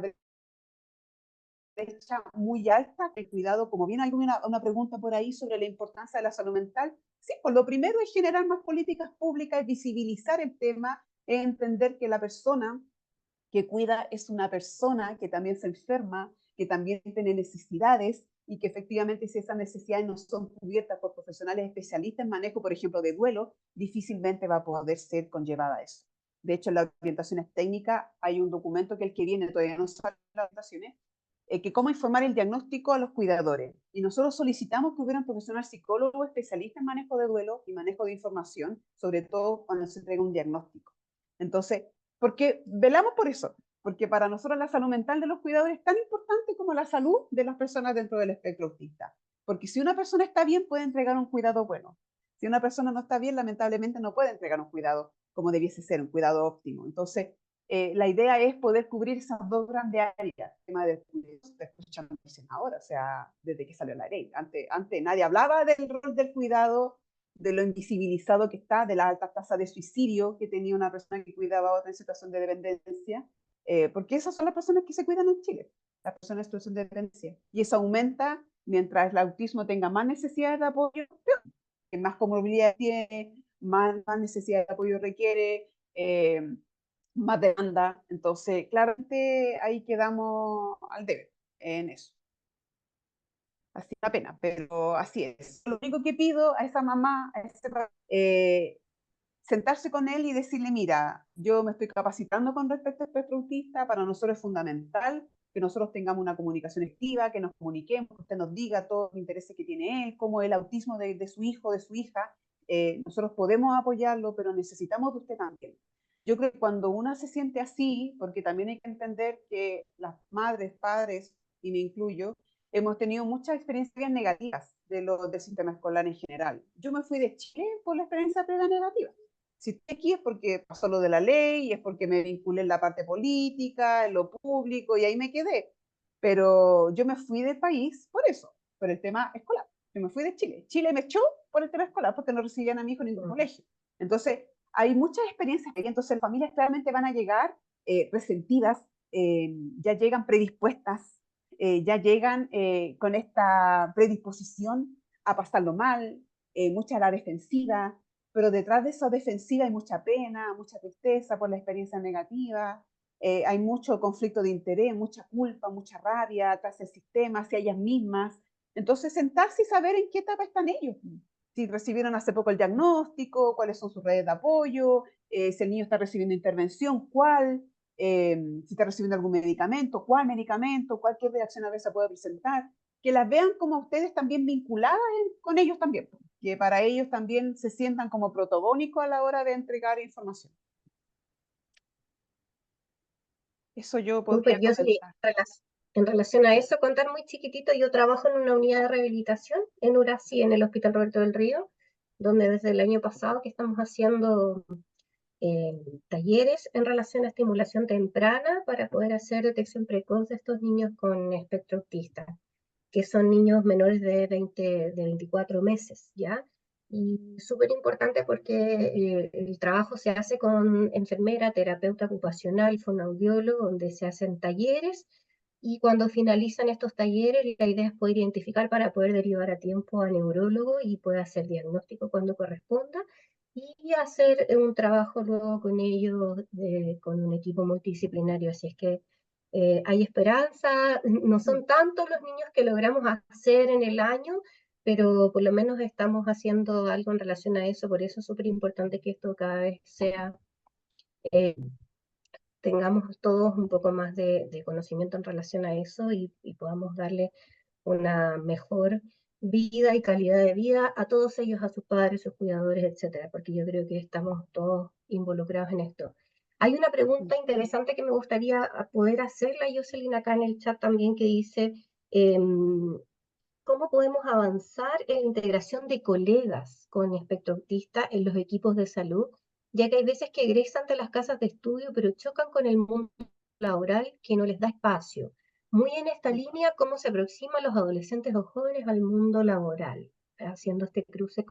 brecha muy alta. El cuidado, como bien hay una pregunta por ahí sobre la importancia de la salud mental, sí, pues lo primero es generar más políticas públicas, es visibilizar el tema, es entender que la persona que cuida es una persona que también se enferma, que también tiene necesidades y que efectivamente si esas necesidades no son cubiertas por profesionales especialistas en manejo, por ejemplo, de duelo, difícilmente va a poder ser conllevada a eso. De hecho, en las orientaciones técnicas hay un documento que el que viene, todavía no sale las orientaciones, que cómo informar el diagnóstico a los cuidadores. Y nosotros solicitamos que hubiera un profesional psicólogo especialista en manejo de duelo y manejo de información, sobre todo cuando se entrega un diagnóstico. Entonces, porque velamos por eso, porque para nosotros la salud mental de los cuidadores es tan importante como la salud de las personas dentro del espectro autista. Porque si una persona está bien, puede entregar un cuidado bueno. Si una persona no está bien, lamentablemente no puede entregar un cuidado como debiese ser, un cuidado óptimo. Entonces, la idea es poder cubrir esas dos grandes áreas. El tema de escuchando ahora, o sea, desde que salió la ley. Antes nadie hablaba del rol del cuidado, de lo invisibilizado que está, de la alta tasa de suicidio que tenía una persona que cuidaba a otra en situación de dependencia, porque esas son las personas que se cuidan en Chile, las personas en situación de dependencia. Y eso aumenta mientras el autismo tenga más necesidades de apoyo, que más comorbilidad tiene, más necesidad de apoyo requiere, más demanda. Entonces, claramente ahí quedamos al debe en eso. Así una pena, pero así es. Lo único que pido a esa mamá, a ese sentarse con él y decirle, mira, yo me estoy capacitando con respecto al espectro autista, para nosotros es fundamental que nosotros tengamos una comunicación activa, que nos comuniquemos, que usted nos diga todos los intereses que tiene él, cómo es el autismo de su hijo, de su hija. Nosotros podemos apoyarlo, pero necesitamos de usted también. Yo creo que cuando una se siente así, porque también hay que entender que las madres, padres, y me incluyo, hemos tenido muchas experiencias negativas del sistema escolar en general. Yo me fui de Chile por la experiencia previa negativa. Si estoy aquí es porque pasó lo de la ley, es porque me vinculé en la parte política, en lo público, y ahí me quedé. pero yo me fui del país por eso, por el tema escolar. Yo me fui de Chile. Chile me echó por el tema escolar porque no recibían a mi hijo en ningún colegio. Entonces, hay muchas experiencias ahí. Entonces, las familias claramente van a llegar resentidas, ya llegan predispuestas, ya llegan con esta predisposición a pasarlo mal, mucha a la defensiva, pero detrás de esa defensiva hay mucha pena, mucha tristeza por la experiencia negativa, hay mucho conflicto de interés, mucha culpa, mucha rabia tras el sistema, hacia ellas mismas. Entonces, sentarse y saber en qué etapa están ellos. Si recibieron hace poco el diagnóstico, cuáles son sus redes de apoyo, si el niño está recibiendo intervención, cuál, si está recibiendo algún medicamento, cualquier reacción adversa puede presentar, que las vean como ustedes también vinculadas con ellos también, que para ellos también se sientan como protagónicos a la hora de entregar información. Eso yo podría Súper, yo sí, comentar. en relación a eso, contar muy chiquitito, yo trabajo en una unidad de rehabilitación en Urací, en el Hospital Roberto del Río, donde desde el año pasado que estamos haciendo talleres en relación a estimulación temprana para poder hacer detección precoz de estos niños con espectro autista, que son niños menores de 24 meses, ¿ya? Y súper importante porque el trabajo se hace con enfermera, terapeuta ocupacional, fonoaudiólogo, donde se hacen talleres y cuando finalizan estos talleres la idea es poder identificar para poder derivar a tiempo a neurólogo y poder hacer diagnóstico cuando corresponda y hacer un trabajo luego con ellos, con un equipo multidisciplinario. Así es que hay esperanza, no son tantos los niños que logramos hacer en el año, pero por lo menos estamos haciendo algo en relación a eso, por eso es súper importante que esto cada vez sea, eh, tengamos todos un poco más de conocimiento en relación a eso y podamos darle una mejor vida y calidad de vida a todos ellos, a sus padres, sus cuidadores, etcétera, porque yo creo que estamos todos involucrados en esto. Hay una pregunta interesante que me gustaría poder hacerla, Jocelyn, acá en el chat también, que dice, ¿cómo podemos avanzar en la integración de colegas con espectro autista en los equipos de salud? Ya que hay veces que egresan de las casas de estudio, pero chocan con el mundo laboral que no les da espacio. Muy en esta línea, ¿cómo se aproximan los adolescentes o jóvenes al mundo laboral? Haciendo este cruce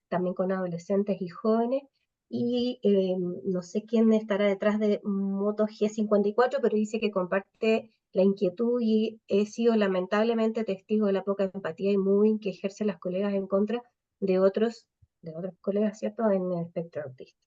también con adolescentes y jóvenes. Y no sé quién estará detrás de Moto G54, pero dice que comparte la inquietud y he sido lamentablemente testigo de la poca empatía y moving que ejercen las colegas en contra de otros colegas, ¿cierto?, en el espectro autista.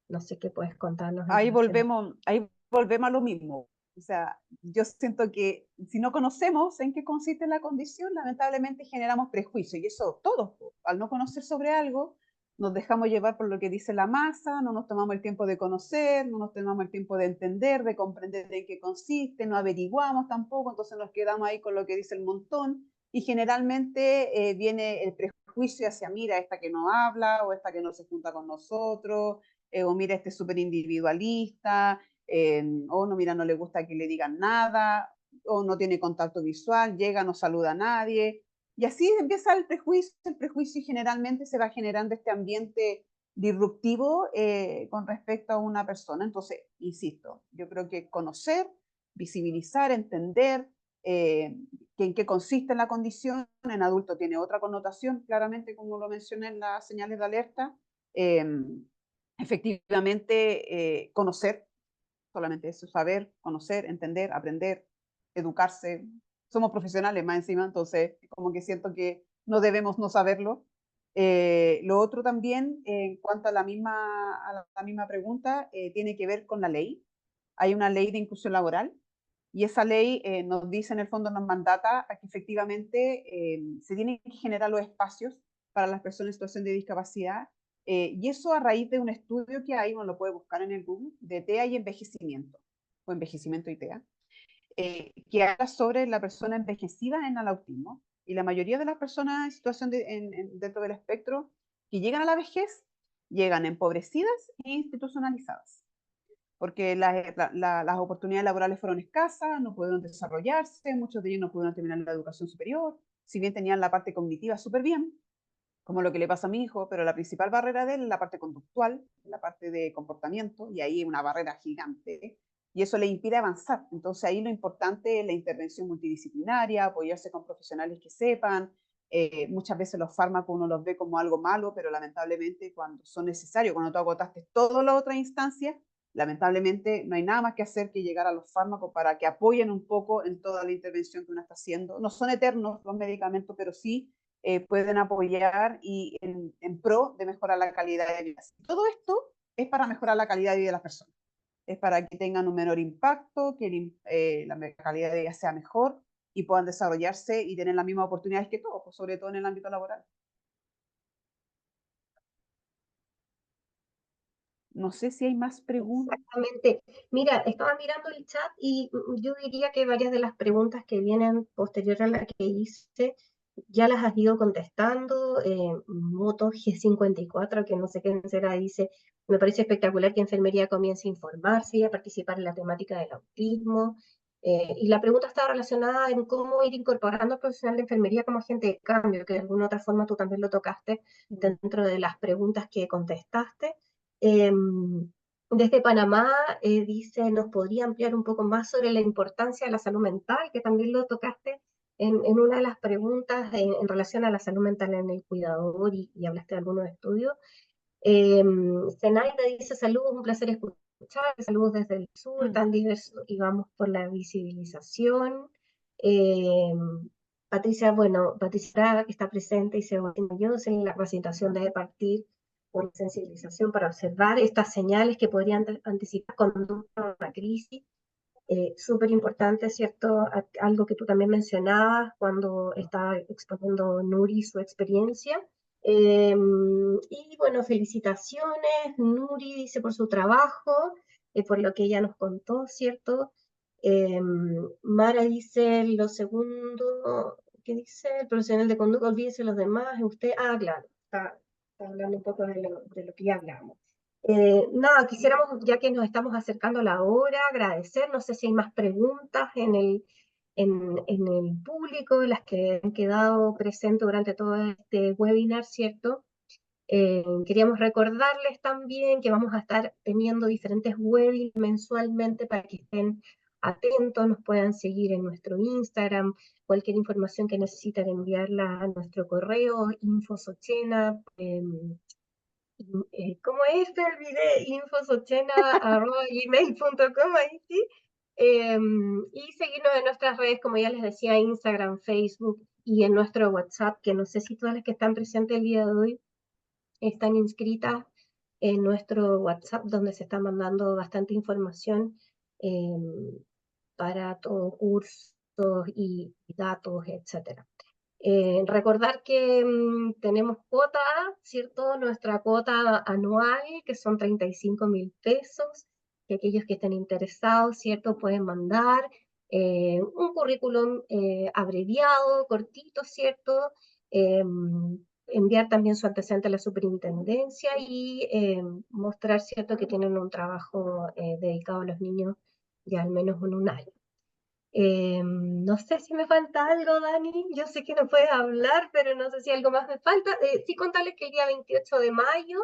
No sé qué puedes contarnos en relación a eso. Ahí volvemos a lo mismo. O sea, yo siento que si no conocemos en qué consiste la condición, lamentablemente generamos prejuicio. Y eso todos, al no conocer sobre algo, nos dejamos llevar por lo que dice la masa, no nos tomamos el tiempo de conocer, no nos tomamos el tiempo de entender, de comprender en qué consiste, no averiguamos tampoco, entonces nos quedamos ahí con lo que dice el montón. Y generalmente viene el prejuicio hacia, mira, esta que no habla o esta que no se junta con nosotros, o mira, este es súper individualista, o no, mira, no le gusta que le digan nada, o no tiene contacto visual, llega, no saluda a nadie. Y así empieza el prejuicio y generalmente se va generando este ambiente disruptivo con respecto a una persona. Entonces, insisto, yo creo que conocer, visibilizar, entender que en qué consiste la condición, en adulto tiene otra connotación, claramente, como lo mencioné en las señales de alerta, efectivamente conocer, solamente eso, saber, conocer, entender, aprender, educarse. Somos profesionales más encima, entonces como que siento que no debemos no saberlo. Lo otro también, en cuanto a la misma pregunta, tiene que ver con la ley. Hay una ley de inclusión laboral y esa ley nos dice, en el fondo nos mandata a que efectivamente se tienen que generar los espacios para las personas en situación de discapacidad, y eso a raíz de un estudio que hay, uno lo puede buscar en el Google, de TEA y envejecimiento, o envejecimiento y TEA, que habla sobre la persona envejecida en el autismo. Y la mayoría de las personas en situación dentro del espectro que llegan a la vejez, llegan empobrecidas e institucionalizadas porque las oportunidades laborales fueron escasas, no pudieron desarrollarse, muchos de ellos no pudieron terminar la educación superior, si bien tenían la parte cognitiva súper bien, como lo que le pasa a mi hijo, pero la principal barrera de él es la parte conductual, la parte de comportamiento, y ahí una barrera gigante. y eso le impide avanzar. Entonces ahí lo importante es la intervención multidisciplinaria, apoyarse con profesionales que sepan. Muchas veces los fármacos uno los ve como algo malo, pero lamentablemente cuando son necesarios, cuando tú agotaste todas las otras instancias, lamentablemente no hay nada más que hacer que llegar a los fármacos para que apoyen un poco en toda la intervención que uno está haciendo. No son eternos los medicamentos, pero sí pueden apoyar y en pro de mejorar la calidad de vida. Todo esto es para mejorar la calidad de vida de las personas. Es para que tengan un menor impacto, que la calidad de vida sea mejor y puedan desarrollarse y tener las mismas oportunidades que todos, pues sobre todo en el ámbito laboral. No sé si hay más preguntas. Exactamente. Mira, estaba mirando el chat y yo diría que varias de las preguntas que vienen posterior a la que hice ya las has ido contestando. Moto G54, que no sé quién será, dice, me parece espectacular que enfermería comience a informarse y a participar en la temática del autismo. Y la pregunta estaba relacionada en cómo ir incorporando al profesional de enfermería como agente de cambio, que de alguna otra forma tú también lo tocaste dentro de las preguntas que contestaste. Desde Panamá dice, ¿nos podría ampliar un poco más sobre la importancia de la salud mental? Que también lo tocaste en una de las preguntas en relación a la salud mental en el cuidador y hablaste de algunos estudios. Zenaida dice, saludos, un placer escuchar, saludos desde el sur, tan diverso, y vamos por la visibilización. Patricia, bueno, Patricia que está presente, y yo en la capacitación debe partir por sensibilización para observar estas señales que podrían anticipar conducta de una crisis. Súper importante, ¿cierto? Algo que tú también mencionabas cuando estaba exponiendo Nuri su experiencia. Y bueno, felicitaciones, Nuri dice por su trabajo, por lo que ella nos contó, ¿cierto? Mara dice lo segundo, ¿qué dice? El profesional de conducta, olvídese los demás, usted, claro, está hablando un poco de lo que ya hablamos. Nada, quisiéramos, ya que nos estamos acercando a la hora, agradecer, no sé si hay más preguntas en el público, las que han quedado presentes durante todo este webinar, ¿cierto? Queríamos recordarles también que vamos a estar teniendo diferentes webinars mensualmente para que estén atentos, nos puedan seguir en nuestro Instagram, cualquier información que necesiten enviarla a nuestro correo, infosochena, ¿cómo es? Te olvidé, infosochena@gmail.com, ahí sí. Y seguirnos en nuestras redes, como ya les decía, Instagram, Facebook y en nuestro WhatsApp, que no sé si todas las que están presentes el día de hoy están inscritas en nuestro WhatsApp, donde se está mandando bastante información para todo cursos y datos, etcétera. Recordar que tenemos cuota, ¿cierto? Nuestra cuota anual, que son 35.000 pesos, que aquellos que estén interesados, ¿cierto? Pueden mandar un currículum abreviado, cortito, ¿cierto? Enviar también su antecedente a la superintendencia y mostrar, ¿cierto?, que tienen un trabajo dedicado a los niños ya al menos en un año. No sé si me falta algo, Dani. Yo sé que no puedes hablar, pero no sé si algo más me falta. Sí, contarles que el día 28 de mayo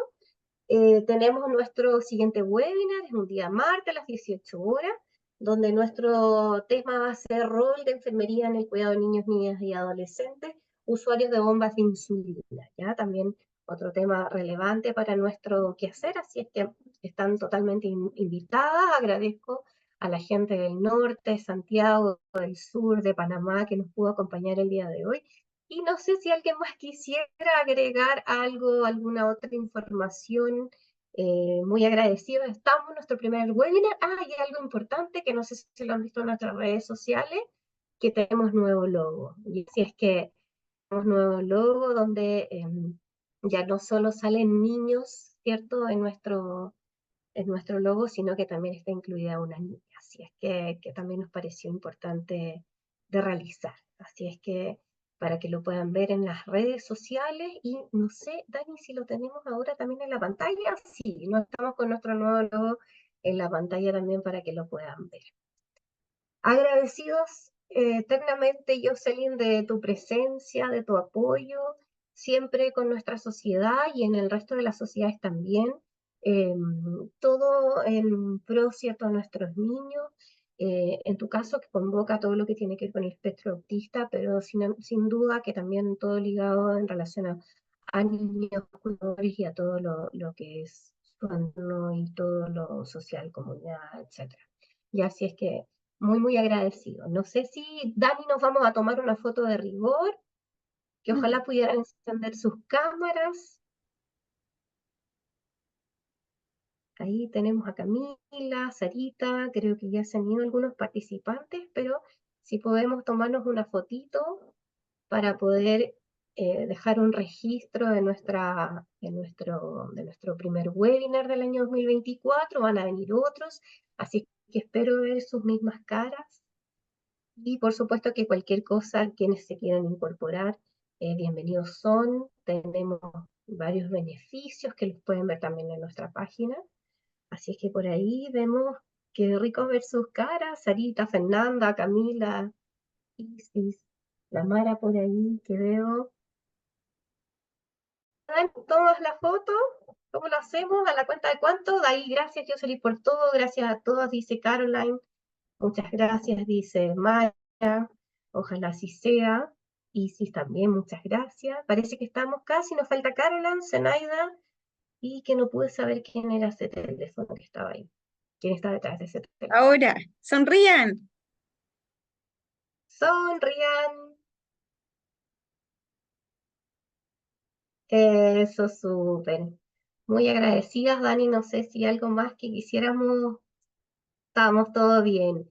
tenemos nuestro siguiente webinar, es un día martes a las 18 horas, donde nuestro tema va a ser rol de enfermería en el cuidado de niños, niñas y adolescentes, usuarios de bombas de insulina, ¿ya? También otro tema relevante para nuestro quehacer, así es que están totalmente invitadas. Agradezco a la gente del norte, Santiago, del sur, de Panamá, que nos pudo acompañar el día de hoy. Y no sé si alguien más quisiera agregar algo, alguna otra información. Muy agradecido. Estamos en nuestro primer webinar. Y algo importante que no sé si lo han visto en nuestras redes sociales, que tenemos nuevo logo. Y así es que tenemos nuevo logo donde ya no solo salen niños, ¿cierto?, en nuestro logo, sino que también está incluida una niña. Así es que también nos pareció importante de realizar. Así es que para que lo puedan ver en las redes sociales, y no sé, Dani, si lo tenemos ahora también en la pantalla. Sí, no estamos con nuestro nuevo logo en la pantalla también para que lo puedan ver. Agradecidos eternamente, Jocelyn, de tu presencia, de tu apoyo, siempre con nuestra sociedad y en el resto de las sociedades también. todo en pro, ¿cierto?, a nuestros niños. En tu caso, que convoca todo lo que tiene que ver con el espectro autista, pero sin duda que también todo ligado en relación a niños cuidadores y a todo lo que es su entorno y todo lo social, comunidad, etcétera. Y así es que muy, muy agradecido. No sé si Dani nos vamos a tomar una foto de rigor, que ojalá pudieran encender sus cámaras. Ahí tenemos a Camila, Sarita, creo que ya se han ido algunos participantes, pero si podemos tomarnos una fotito para poder dejar un registro de nuestro primer webinar del año 2024, van a venir otros, así que espero ver sus mismas caras. Y por supuesto que cualquier cosa, quienes se quieran incorporar, bienvenidos son. Tenemos varios beneficios que los pueden ver también en nuestra página. Así es que por ahí vemos qué rico ver sus caras, Sarita, Fernanda, Camila, Isis, la Mara por ahí que veo. Todas las fotos, ¿cómo lo hacemos? ¿A la cuenta de cuánto? De ahí, gracias Jocelyn por todo, gracias a todas, dice Caroline. Muchas gracias, dice Mara. Ojalá así sea. Isis también, muchas gracias. Parece que estamos casi, nos falta Caroline, Zenaida, y que no pude saber quién era ese teléfono que estaba ahí. ¿Quién está detrás de ese teléfono? Ahora, sonrían. Sonrían. Eso, súper. Muy agradecidas, Dani. No sé si algo más que quisiéramos. Estamos todo bien.